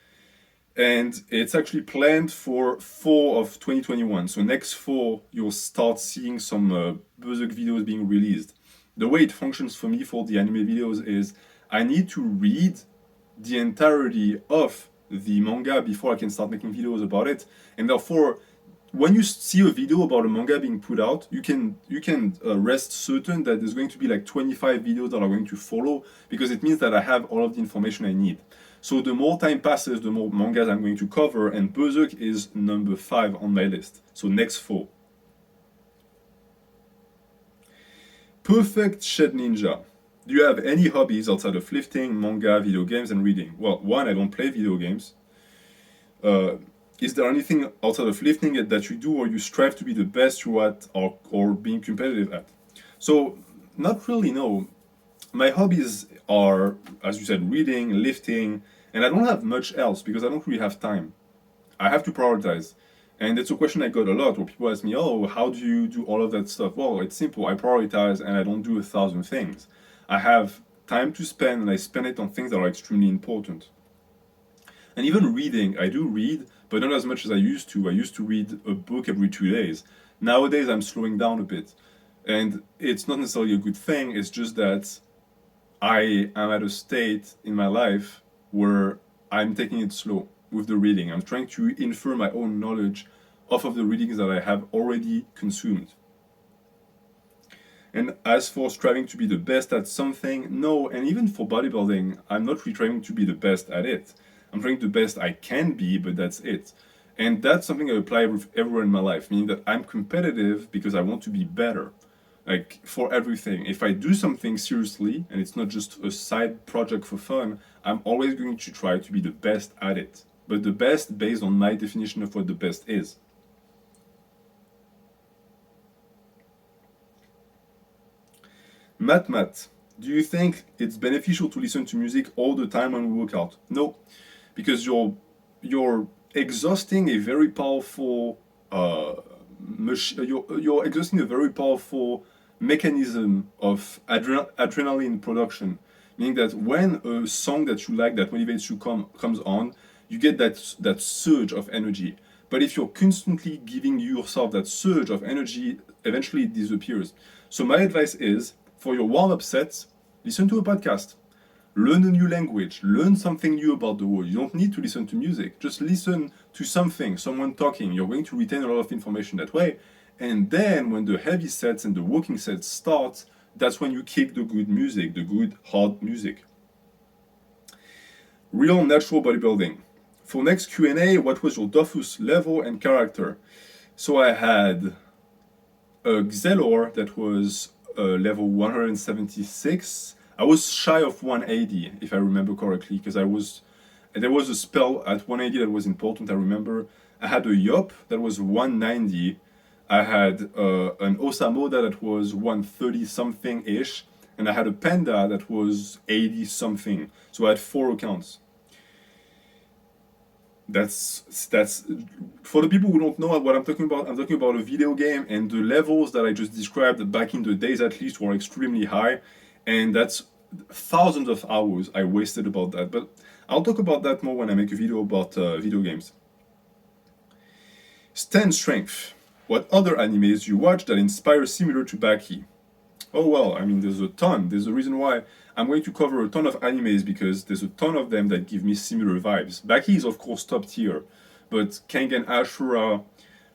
and it's actually planned for fall of 2021. So next fall, you'll start seeing some berserk videos being released. The way it functions for me for the anime videos is I need to read the entirety of the manga before I can start making videos about it, and therefore when you see a video about a manga being put out, you can rest certain that there's going to be like 25 videos that are going to follow, because it means that I have all of the information I need. So the more time passes, the more mangas I'm going to cover, and Berserk is number 5 on my list, so next fall. Perfect Shed Ninja. Do you have any hobbies outside of lifting, manga, video games, and reading? Well, one, I don't play video games. Is there anything outside of lifting that you do or you strive to be the best you at, or being competitive at? So, not really, no. My hobbies are, as you said, reading, lifting, and I don't have much else because I don't really have time. I have to prioritize. And it's a question I got a lot where people ask me, oh, how do you do all of that stuff? Well, it's simple. I prioritize and I don't do 1,000 things. I have time to spend, and I spend it on things that are extremely important. And even reading, I do read, but not as much as I used to. I used to read a book every 2 days. Nowadays, I'm slowing down a bit. And it's not necessarily a good thing, it's just that I am at a state in my life where I'm taking it slow with the reading. I'm trying to infer my own knowledge off of the readings that I have already consumed. And as for striving to be the best at something, no, and even for bodybuilding, I'm not really trying to be the best at it. I'm trying the best I can be, but that's it. And that's something I apply with everywhere in my life, meaning that I'm competitive because I want to be better. Like, for everything. If I do something seriously, and it's not just a side project for fun, I'm always going to try to be the best at it. But the best based on my definition of what the best is. Matt, do you think it's beneficial to listen to music all the time when we work out? No, because you're exhausting a very powerful you're exhausting a very powerful mechanism of adrenaline production. Meaning that when a song that you like, that motivates you, comes on, you get that surge of energy. But if you're constantly giving yourself that surge of energy, eventually it disappears. So my advice is, for your warm-up sets, listen to a podcast. Learn a new language. Learn something new about the world. You don't need to listen to music. Just listen to something, someone talking. You're going to retain a lot of information that way. And then when the heavy sets and the working sets start, that's when you kick the good music, the good hard music. Real natural bodybuilding. For next Q&A, what was your Dofus level and character? So I had a Xelor that was level 176. I was shy of 180, if I remember correctly, because there was a spell at 180 that was important, I remember. I had a Yop that was 190. I had an Osamoda that was 130 something ish, and I had a Panda that was 80 something. So I had 4 accounts. That's for the people who don't know what I'm talking about. I'm talking about a video game, and the levels that I just described back in the days at least were extremely high, and that's thousands of hours I wasted about that. But I'll talk about that more when I make a video about video games. Stand strength. What other animes you watch that inspire similar to Baki? Oh well, I mean, there's a ton. There's a reason why I'm going to cover a ton of animes, because there's a ton of them that give me similar vibes. Baki is of course top tier, but Kengan Ashura,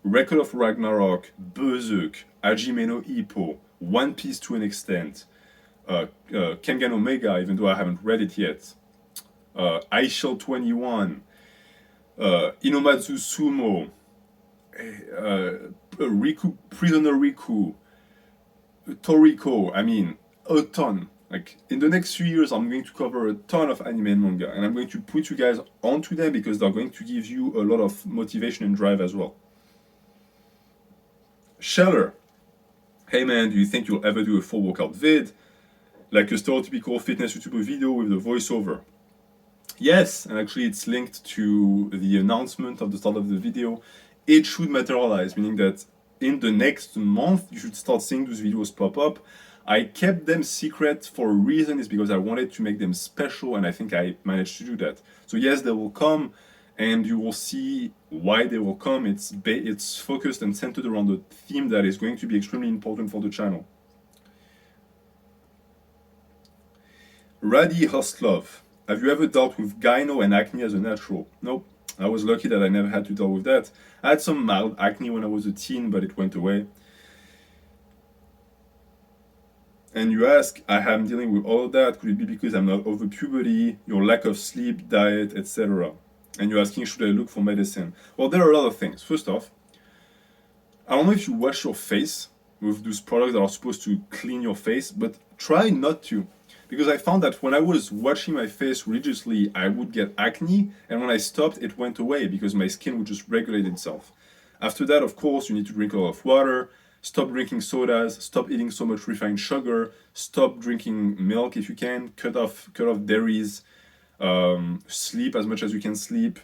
Record of Ragnarok, Berserk, Hajime no Ippo, One Piece to an extent, Kengan Omega, even though I haven't read it yet, iShell 21, Inomatsu Sumo, Prisoner Riku, Toriko, I mean, a ton. Like, in the next few years, I'm going to cover a ton of anime and manga, and I'm going to put you guys onto them because they're going to give you a lot of motivation and drive as well. Scheller. Hey man, do you think you'll ever do a full workout vid? Like a stereotypical fitness YouTuber video with a voiceover? Yes, and actually it's linked to the announcement of the start of the video. It should materialize, meaning that in the next month, you should start seeing those videos pop up. I kept them secret for a reason, is because I wanted to make them special, and I think I managed to do that. So yes, they will come, and you will see why they will come. It's focused and centered around a theme that is going to be extremely important for the channel. Radi Hostlov. Have you ever dealt with gyno and acne as a natural? Nope. I was lucky that I never had to deal with that. I had some mild acne when I was a teen, but it went away. And you ask, I am dealing with all of that. Could it be because I'm not over puberty, your lack of sleep, diet, etc.? And you're asking, should I look for medicine? Well, there are a lot of things. First off, I don't know if you wash your face with those products that are supposed to clean your face, but try not to. Because I found that when I was washing my face religiously, I would get acne, and when I stopped, it went away because my skin would just regulate itself. After that, of course, you need to drink a lot of water, stop drinking sodas, stop eating so much refined sugar, stop drinking milk if you can, cut off dairies, sleep as much as you can sleep.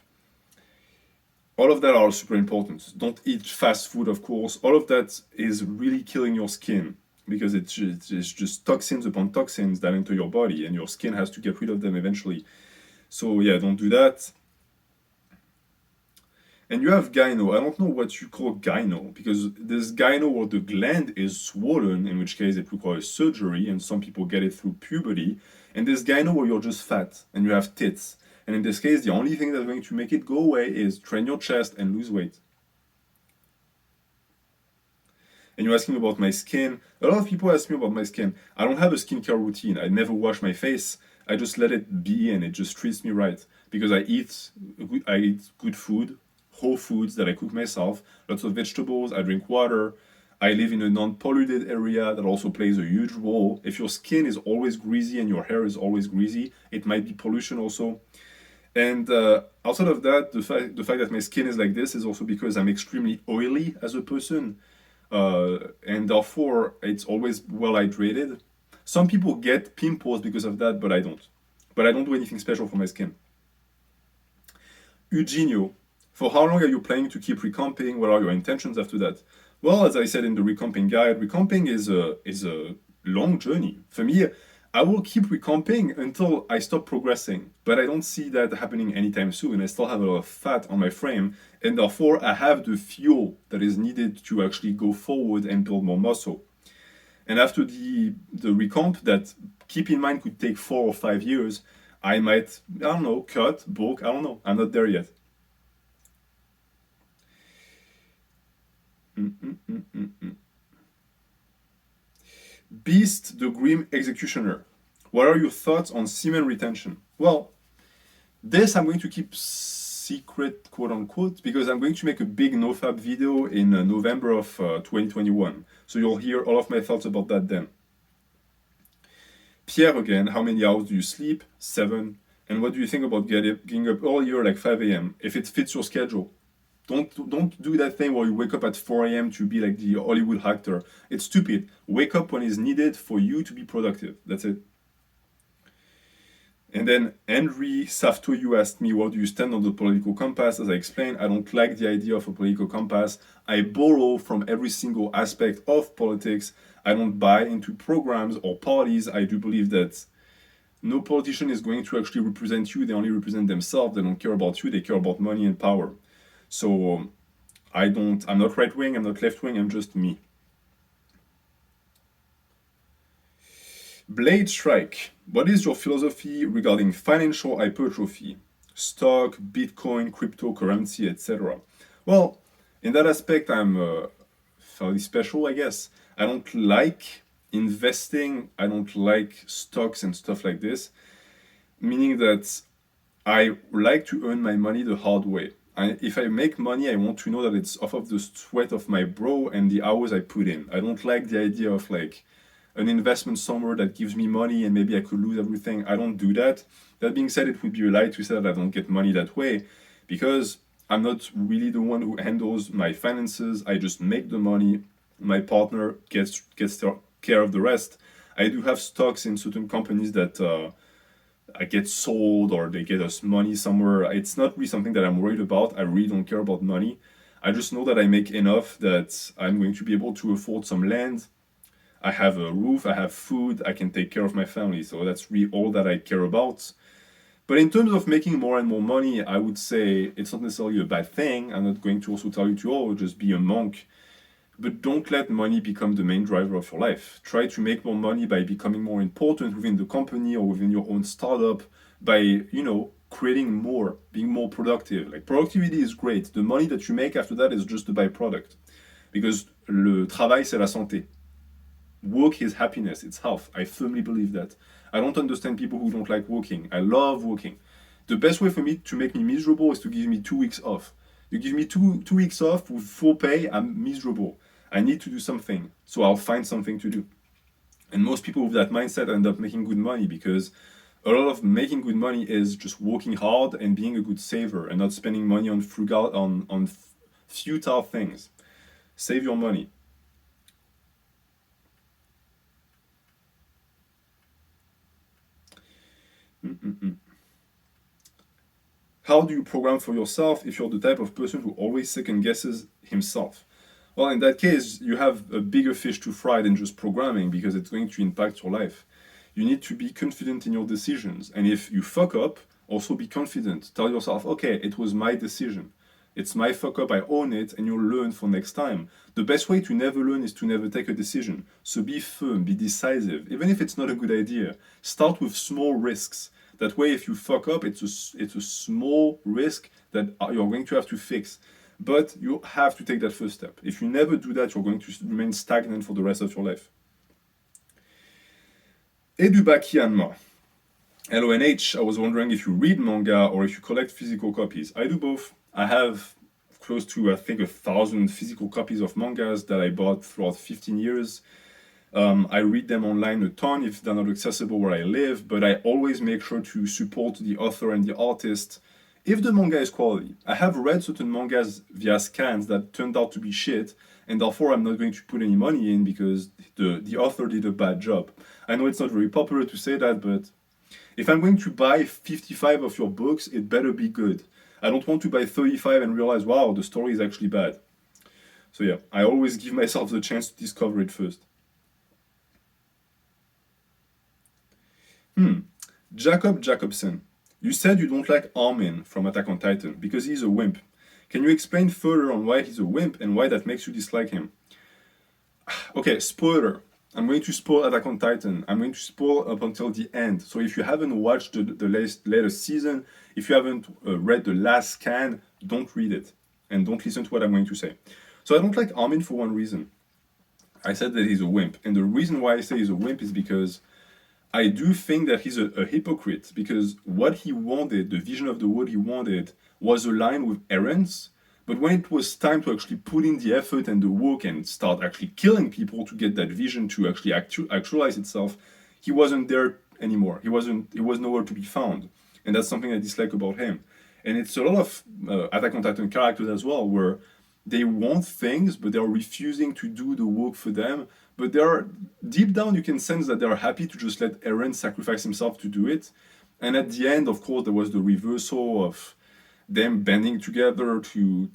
All of that are super important. Don't eat fast food, of course. All of that is really killing your skin, because it's just toxins upon toxins that enter your body, and your skin has to get rid of them eventually. So yeah, don't do that. And you have gyno. I don't know what you call gyno, because there's gyno where the gland is swollen, in which case it requires surgery, and some people get it through puberty. And there's gyno where you're just fat and you have tits. And in this case, the only thing that's going to make it go away is train your chest and lose weight. And you're asking about my skin. A lot of people ask me about my skin. I don't have a skincare routine. I never wash my face. I just let it be, and it just treats me right. Because I eat good food, whole foods that I cook myself, lots of vegetables, I drink water. I live in a non-polluted area that also plays a huge role. If your skin is always greasy and your hair is always greasy, it might be pollution also. And outside of that, the fact that my skin is like this is also because I'm extremely oily as a person. And therefore it's always well hydrated. Some people get pimples because of that, but I don't. But I don't do anything special for my skin. Eugenio, for how long are you planning to keep recomping? What are your intentions after that? Well, as I said in the recomping guide, recomping is a long journey. For me, I will keep recomping until I stop progressing, but I don't see that happening anytime soon. I still have a lot of fat on my frame, and therefore I have the fuel that is needed to actually go forward and build more muscle. And after the recomp, that, keep in mind, could take 4 or 5 years, I might, I don't know, cut, bulk, I don't know. I'm not there yet. Beast the Grim Executioner. What are your thoughts on semen retention? Well, This I'm going to keep secret, quote unquote, because I'm going to make a big nofab video in November of 2021. So you'll hear all of my thoughts about that then. Pierre again, how many hours do you sleep? 7. And what do you think about getting up earlier, like 5 a.m., if it fits your schedule? Don't do that thing where you wake up at 4 a.m. to be like the Hollywood actor. It's stupid. Wake up when it's needed for you to be productive. That's it. And then Henry Safto, you asked me, where do you stand on the political compass? As I explained, I don't like the idea of a political compass. I borrow from every single aspect of politics. I don't buy into programs or parties. I do believe that no politician is going to actually represent you. They only represent themselves. They don't care about you. They care about money and power. So I'm not right wing, I'm not left wing, I'm just me. Blade Strike, what is your philosophy regarding financial hypertrophy? Stock, Bitcoin, cryptocurrency, etc. Well, in that aspect, I'm fairly special, I guess. I don't like investing, I don't like stocks and stuff like this, meaning that I like to earn my money the hard way. If I make money, I want to know that it's off of the sweat of my brow and the hours I put in. I don't like the idea of like an investment somewhere that gives me money and maybe I could lose everything. I don't do that. That being said, it would be a lie to say that I don't get money that way, because I'm not really the one who handles my finances. I just make the money. My partner gets care of the rest. I do have stocks in certain companies that I get sold or they get us money somewhere. It's not really something that I'm worried about. I really don't care about money. I just know that I make enough that I'm going to be able to afford some land. I have a roof, I have food, I can take care of my family. So that's really all that I care about. But in terms of making more and more money, I would say it's not necessarily a bad thing. I'm not going to also tell you to, oh, just be a monk. But don't let money become the main driver of your life. Try to make more money by becoming more important within the company or within your own startup, by, creating more, being more productive. Like, productivity is great. The money that you make after that is just a byproduct. Because le travail, c'est la santé. Work is happiness, it's health. I firmly believe that. I don't understand people who don't like working. I love working. The best way for me to make me miserable is to give me 2 weeks off. You give me two weeks off with full pay, I'm miserable. I need to do something, so I'll find something to do. And most people with that mindset end up making good money, because a lot of making good money is just working hard and being a good saver and not spending money on futile things. Save your money. How do you program for yourself if you're the type of person who always second guesses himself? Well, in that case, you have a bigger fish to fry than just programming, because it's going to impact your life. You need to be confident in your decisions. And if you fuck up, also be confident. Tell yourself, okay, it was my decision. It's my fuck up, I own it, and you'll learn for next time. The best way to never learn is to never take a decision. So be firm, be decisive. Even if it's not a good idea, start with small risks. That way, if you fuck up, it's a small risk that you're going to have to fix. But you have to take that first step. If you never do that, you're going to remain stagnant for the rest of your life. Edubakianma. LONH, I was wondering if you read manga or if you collect physical copies. I do both. I have close to, I think, 1,000 physical copies of mangas that I bought throughout 15 years. I read them online a ton if they're not accessible where I live, but I always make sure to support the author and the artist if the manga is quality. I have read certain mangas via scans that turned out to be shit, and therefore I'm not going to put any money in because the author did a bad job. I know it's not very popular to say that, but if I'm going to buy 55 of your books, it better be good. I don't want to buy 35 and realize, wow, the story is actually bad. So yeah, I always give myself the chance to discover it first. Jacob Jacobson, you said you don't like Armin from Attack on Titan because he's a wimp. Can you explain further on why he's a wimp and why that makes you dislike him? Okay, spoiler. I'm going to spoil Attack on Titan. I'm going to spoil up until the end. So if you haven't watched the latest season, if you haven't read the last scan, don't read it. And don't listen to what I'm going to say. So I don't like Armin for one reason. I said that he's a wimp. And the reason why I say he's a wimp is because I do think that he's a hypocrite, because what he wanted, the vision of the world he wanted, was aligned with Aaron's. But when it was time to actually put in the effort and the work and start actually killing people to get that vision to actually actualize itself, he wasn't there anymore. He was nowhere to be found, and that's something I dislike about him. And it's a lot of Attack on Titan characters as well, where they want things, but they're refusing to do the work for them. But they're deep down, you can sense that they're happy to just let Eren sacrifice himself to do it. And at the end, of course, there was the reversal of them banding together to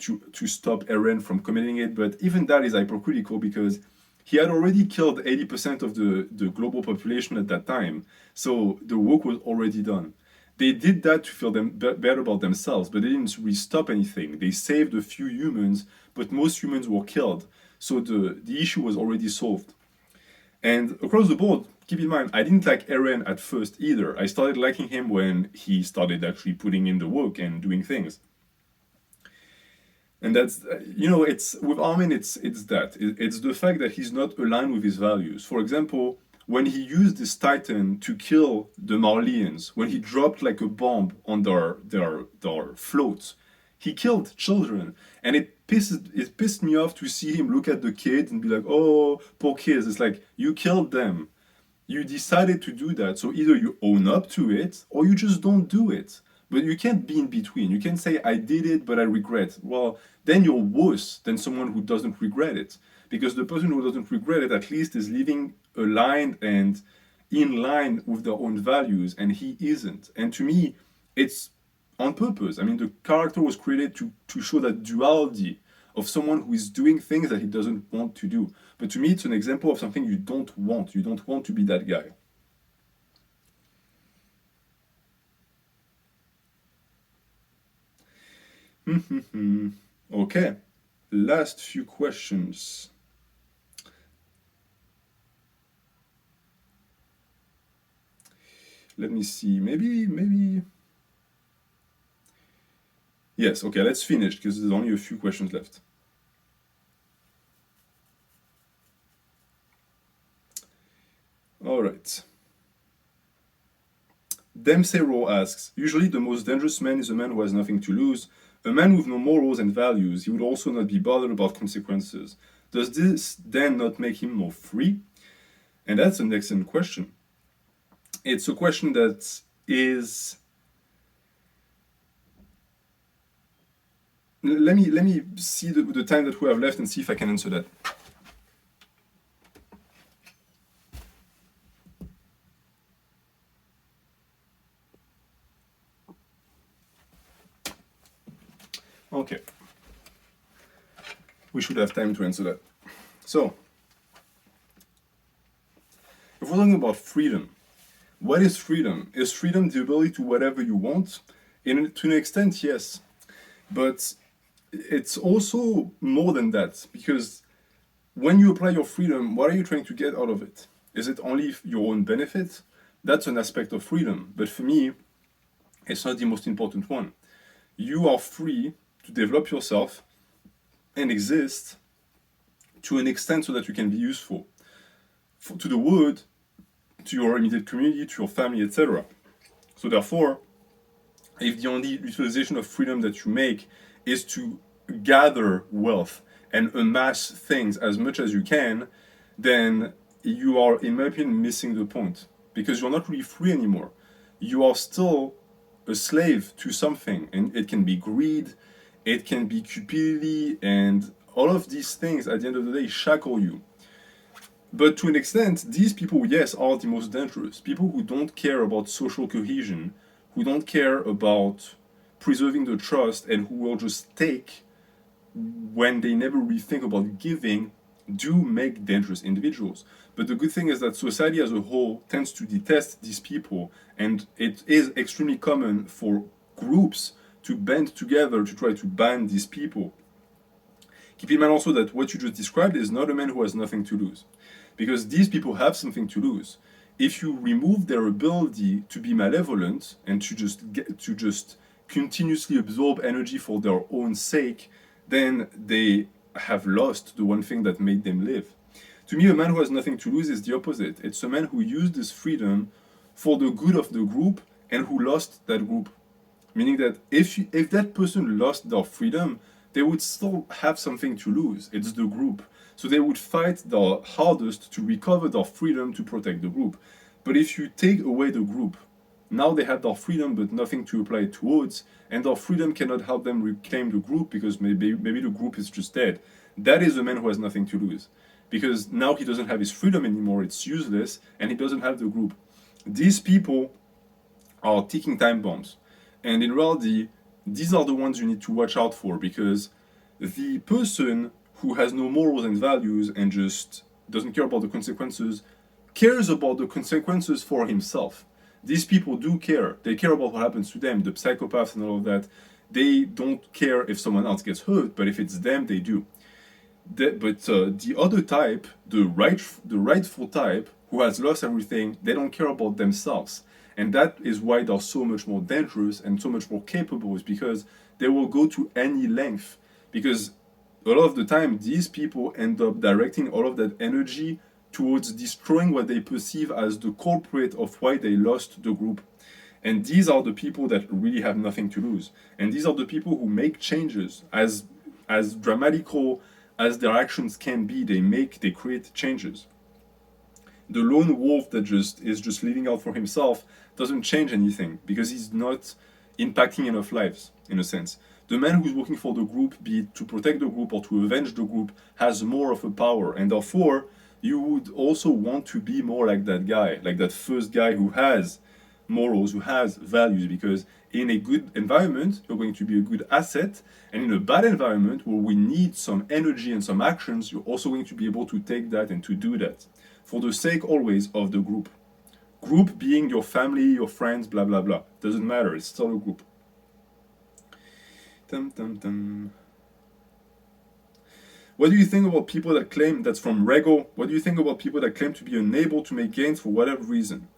stop Eren from committing it. But even that is hypocritical, because he had already killed 80% of the global population at that time. So the work was already done. They did that to feel better about themselves, but they didn't really stop anything. They saved a few humans, but most humans were killed. So the issue was already solved. And across the board, keep in mind, I didn't like Eren at first either. I started liking him when he started actually putting in the work and doing things. And that's, it's with Armin, it's that. It's the fact that he's not aligned with his values. For example, when he used this Titan to kill the Marlians, when he dropped like a bomb on their floats, he killed children. And it pissed me off to see him look at the kids and be like, oh, poor kids. It's like, you killed them. You decided to do that. So either you own up to it or you just don't do it. But you can't be in between. You can't say, I did it, but I regret. Well, then you're worse than someone who doesn't regret it. Because the person who doesn't regret it at least is living aligned and in line with their own values, and he isn't. And to me, it's on purpose. I mean, the character was created to show that duality of someone who is doing things that he doesn't want to do. But to me, it's an example of something you don't want. You don't want to be that guy. Okay, last few questions. Let me see, maybe. Yes, okay, let's finish because there's only a few questions left. All right. Demsero asks, usually the most dangerous man is a man who has nothing to lose. A man with no morals and values, he would also not be bothered about consequences. Does this then not make him more free? And that's an excellent question. It's a question that is... Let me see the time that we have left and see if I can answer that. Okay. We should have time to answer that. So, if we're talking about freedom, what is freedom? Is freedom the ability to whatever you want? To an extent, yes. But it's also more than that, because when you apply your freedom, what are you trying to get out of it? Is it only your own benefit? That's an aspect of freedom. But for me, it's not the most important one. You are free to develop yourself and exist to an extent so that you can be useful to the world, to your immediate community, to your family, etc. So therefore, if the only utilization of freedom that you make is to gather wealth and amass things as much as you can, then you are, in my opinion, missing the point. Because you're not really free anymore. You are still a slave to something, and it can be greed, it can be cupidity, and all of these things at the end of the day shackle you. But to an extent, these people, yes, are the most dangerous. People who don't care about social cohesion, who don't care about preserving the trust, and who will just take when they never really think about giving, do make dangerous individuals. But the good thing is that society as a whole tends to detest these people, and it is extremely common for groups to band together to try to ban these people. Keep in mind also that what you just described is not a man who has nothing to lose, because these people have something to lose. If you remove their ability to be malevolent and to just continuously absorb energy for their own sake, then they have lost the one thing that made them live. To me, a man who has nothing to lose is the opposite. It's a man who used his freedom for the good of the group and who lost that group. Meaning that if that person lost their freedom, they would still have something to lose. It's the group. So they would fight the hardest to recover their freedom to protect the group. But if you take away the group, now they have their freedom but nothing to apply towards, and their freedom cannot help them reclaim the group because maybe the group is just dead. That is a man who has nothing to lose. Because now he doesn't have his freedom anymore, it's useless, and he doesn't have the group. These people are ticking time bombs. And in reality, these are the ones you need to watch out for, because the person who has no morals and values and just doesn't care about the consequences cares about the consequences for himself. These people do care. They care about what happens to them, the psychopaths and all of that. They don't care if someone else gets hurt, but if it's them, they do. The other type, the rightful type, who has lost everything, they don't care about themselves. And that is why they're so much more dangerous and so much more capable, is because they will go to any length. Because a lot of the time, these people end up directing all of that energy towards destroying what they perceive as the culprit of why they lost the group. And these are the people that really have nothing to lose. And these are the people who make changes. As dramatical as their actions can be, they create changes. The lone wolf that is just living out for himself doesn't change anything because he's not impacting enough lives, in a sense. The man who's working for the group, be it to protect the group or to avenge the group, has more of a power, and therefore you would also want to be more like that guy, like that first guy who has morals, who has values, because in a good environment, you're going to be a good asset, and in a bad environment where we need some energy and some actions, you're also going to be able to take that and to do that for the sake always of the group. Group being your family, your friends, blah blah blah. Doesn't matter, it's still a group. Dum, dum, dum. What do you think about people that claim, that's from Rego, what do you think about people that claim to be unable to make gains for whatever reason?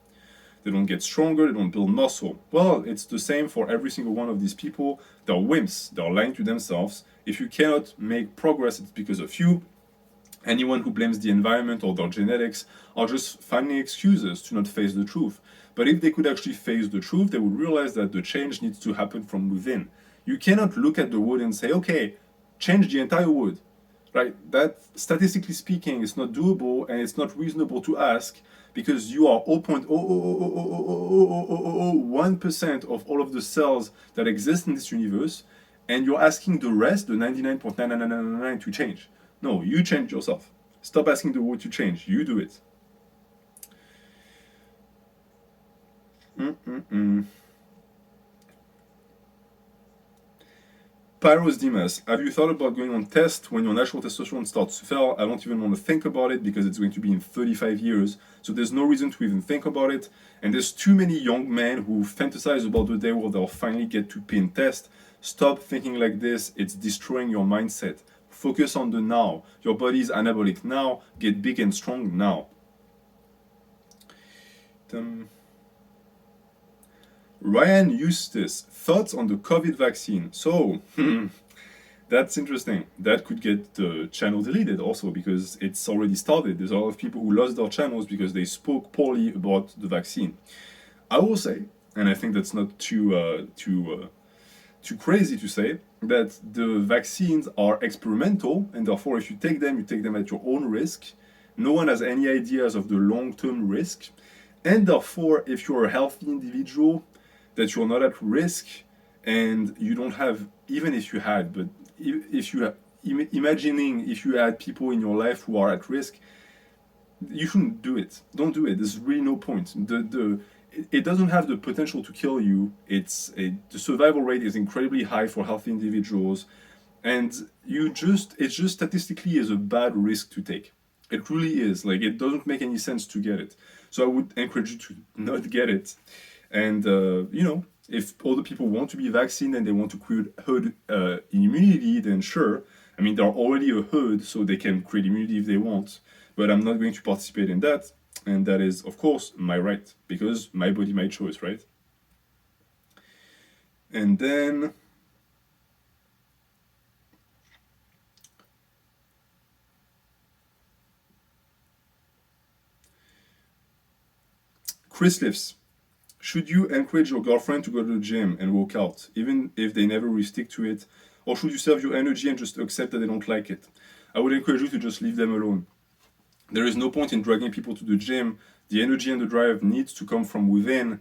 They don't get stronger, they don't build muscle. Well, it's the same for every single one of these people. They're wimps, they're lying to themselves. If you cannot make progress, it's because of you. Anyone who blames the environment or their genetics are just finding excuses to not face the truth. But if they could actually face the truth, they would realize that the change needs to happen from within. You cannot look at the wood and say, okay, change the entire wood. Right? That, statistically speaking, is not doable, and it's not reasonable to ask, because you are 0.00001% of all of the cells that exist in this universe, and you're asking the rest, the 99.99999, to change. No, you change yourself. Stop asking the world to change. You do it. Pyros Dimas, have you thought about going on test when your natural testosterone starts to fall? I don't even want to think about it because it's going to be in 35 years. So there's no reason to even think about it. And there's too many young men who fantasize about the day where they'll finally get to pin test. Stop thinking like this. It's destroying your mindset. Focus on the now. Your body is anabolic now. Get big and strong now. Ryan Eustace, thoughts on the COVID vaccine? So, that's interesting. That could get the channel deleted also because it's already started. There's a lot of people who lost their channels because they spoke poorly about the vaccine. I will say, and I think that's not too crazy to say, that the vaccines are experimental, and therefore if you take them at your own risk. No one has any ideas of the long-term risk, and therefore if you're a healthy individual, that you're not at risk, and you don't have, even if you had, but if you have, imagining if you had people in your life who are at risk, you shouldn't do it. Don't do it. There's really no point. It doesn't have the potential to kill you. The survival rate is incredibly high for healthy individuals, and it just statistically is a bad risk to take. It really is. Like, it doesn't make any sense to get it. So I would encourage you to not get it. And if other people want to be vaccinated and they want to create herd immunity, then sure. I mean, they're already a herd, so they can create immunity if they want. But I'm not going to participate in that. And that is, of course, my right, because my body, my choice, right? And then Chris Lives. Should you encourage your girlfriend to go to the gym and work out, even if they never really stick to it? Or should you save your energy and just accept that they don't like it? I would encourage you to just leave them alone. There is no point in dragging people to the gym. The energy and the drive needs to come from within.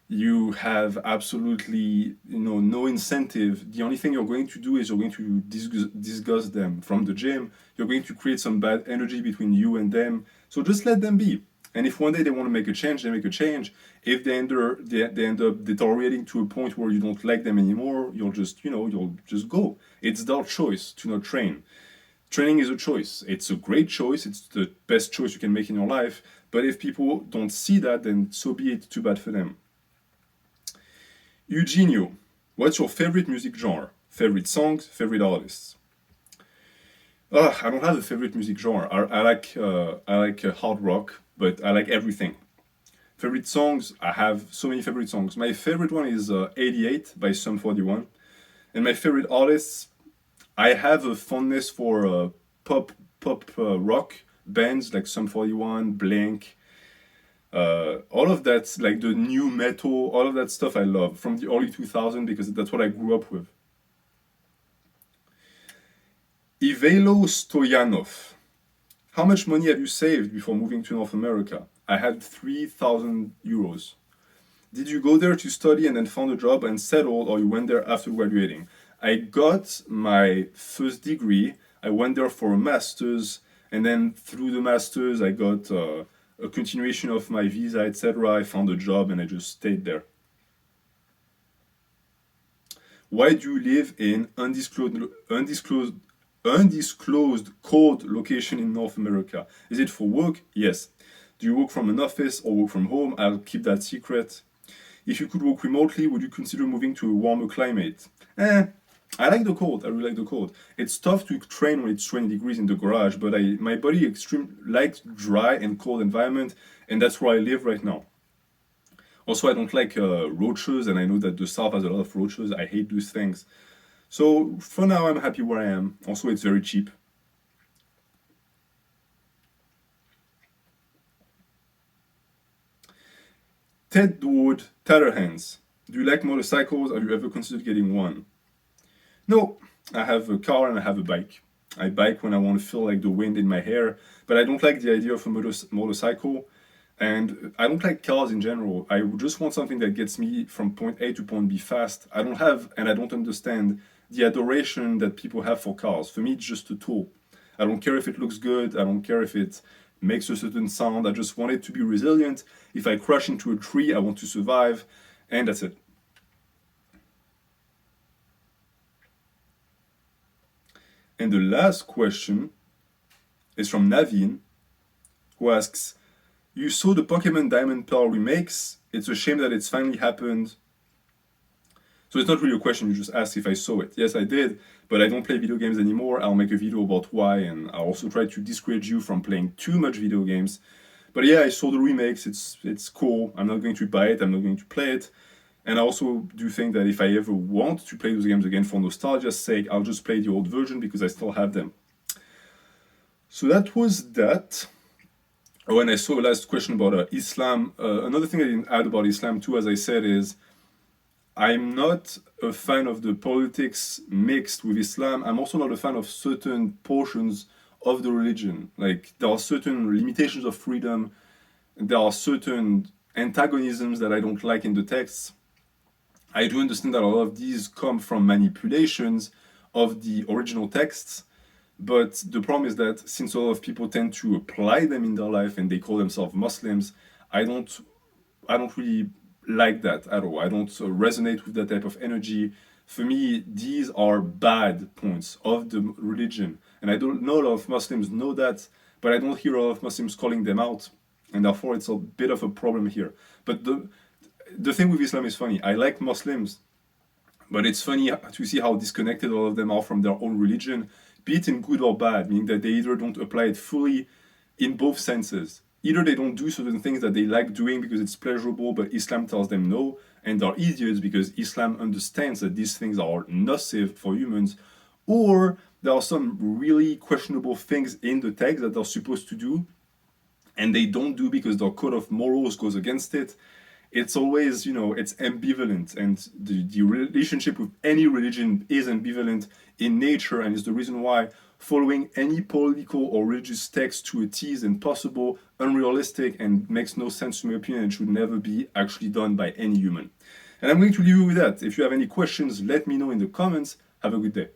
You have absolutely no incentive. The only thing you're going to do is you're going to disgust them from the gym. You're going to create some bad energy between you and them. So just let them be. And if one day they want to make a change, they make a change. If they end up deteriorating to a point where you don't like them anymore, you'll just go. It's their choice to not train. Training is a choice. It's a great choice. It's the best choice you can make in your life. But if people don't see that, then so be it. Too bad for them. Eugenio, what's your favorite music genre? Favorite songs? Favorite artists? I don't have a favorite music genre. I like hard rock, but I like everything. Favorite songs? I have so many favorite songs. My favorite one is 88 by Sum 41. And my favorite artists, I have a fondness for pop rock bands like Sum 41, Blink, all of that, like the new metal, all of that stuff I love from the early 2000s because that's what I grew up with. Ivelo Stoyanov. How much money have you saved before moving to North America? I had 3,000 euros. Did you go there to study and then found a job and settled, or you went there after graduating? I got my first degree. I went there for a master's, and then through the master's, I got a continuation of my visa, etc. I found a job and I just stayed there. Why do you live in undisclosed cold location in North America? Is it for work? Yes. Do you work from an office or work from home? I'll keep that secret. If you could work remotely, would you consider moving to a warmer climate? I like the cold. I really like the cold. It's tough to train when it's 20 degrees in the garage, but my body likes dry and cold environment, and that's where I live right now. Also, I don't like roaches, and I know that the south has a lot of roaches. I hate those things. So for now, I'm happy where I am. Also, it's very cheap. Ted Wood, Tatterhands. Do you like motorcycles? Have you ever considered getting one? No, I have a car and I have a bike. I bike when I want to feel like the wind in my hair, but I don't like the idea of a motorcycle, and I don't like cars in general. I just want something that gets me from point A to point B fast. I don't have, and I don't understand the adoration that people have for cars. For me, it's just a tool. I don't care if it looks good. I don't care if it makes a certain sound. I just want it to be resilient. If I crash into a tree, I want to survive, and that's it. And the last question is from Naveen, who asks, you saw the Pokemon Diamond Pearl remakes. It's a shame that it's finally happened. So it's not really a question, you just asked if I saw it. Yes, I did, but I don't play video games anymore. I'll make a video about why, and I'll also try to discourage you from playing too much video games. But yeah, I saw the remakes. It's cool. I'm not going to buy it. I'm not going to play it. And I also do think that if I ever want to play those games again for nostalgia's sake, I'll just play the old version because I still have them. So that was that. Oh, and I saw a last question about Islam. Another thing I didn't add about Islam too, as I said, is I'm not a fan of the politics mixed with Islam. I'm also not a fan of certain portions of the religion. Like, there are certain limitations of freedom. There are certain antagonisms that I don't like in the texts. I do understand that a lot of these come from manipulations of the original texts, but the problem is that since a lot of people tend to apply them in their life and they call themselves Muslims, I don't really like that at all. I don't resonate with that type of energy. For me, these are bad points of the religion, and I don't know a lot of Muslims know that, but I don't hear a lot of Muslims calling them out, and therefore it's a bit of a problem here. But the thing with Islam is funny. I like Muslims, but it's funny to see how disconnected all of them are from their own religion, be it in good or bad, meaning that they either don't apply it fully in both senses. Either they don't do certain things that they like doing because it's pleasurable, but Islam tells them no, and they're idiots because Islam understands that these things are nocive for humans, or there are some really questionable things in the text that they're supposed to do, and they don't do because their code of morals goes against it. it's always, it's ambivalent, and the relationship with any religion is ambivalent in nature, and is the reason why following any political or religious text to a T is impossible, unrealistic, and makes no sense in my opinion, and should never be actually done by any human. And I'm going to leave you with that. If you have any questions, let me know in the comments. Have a good day.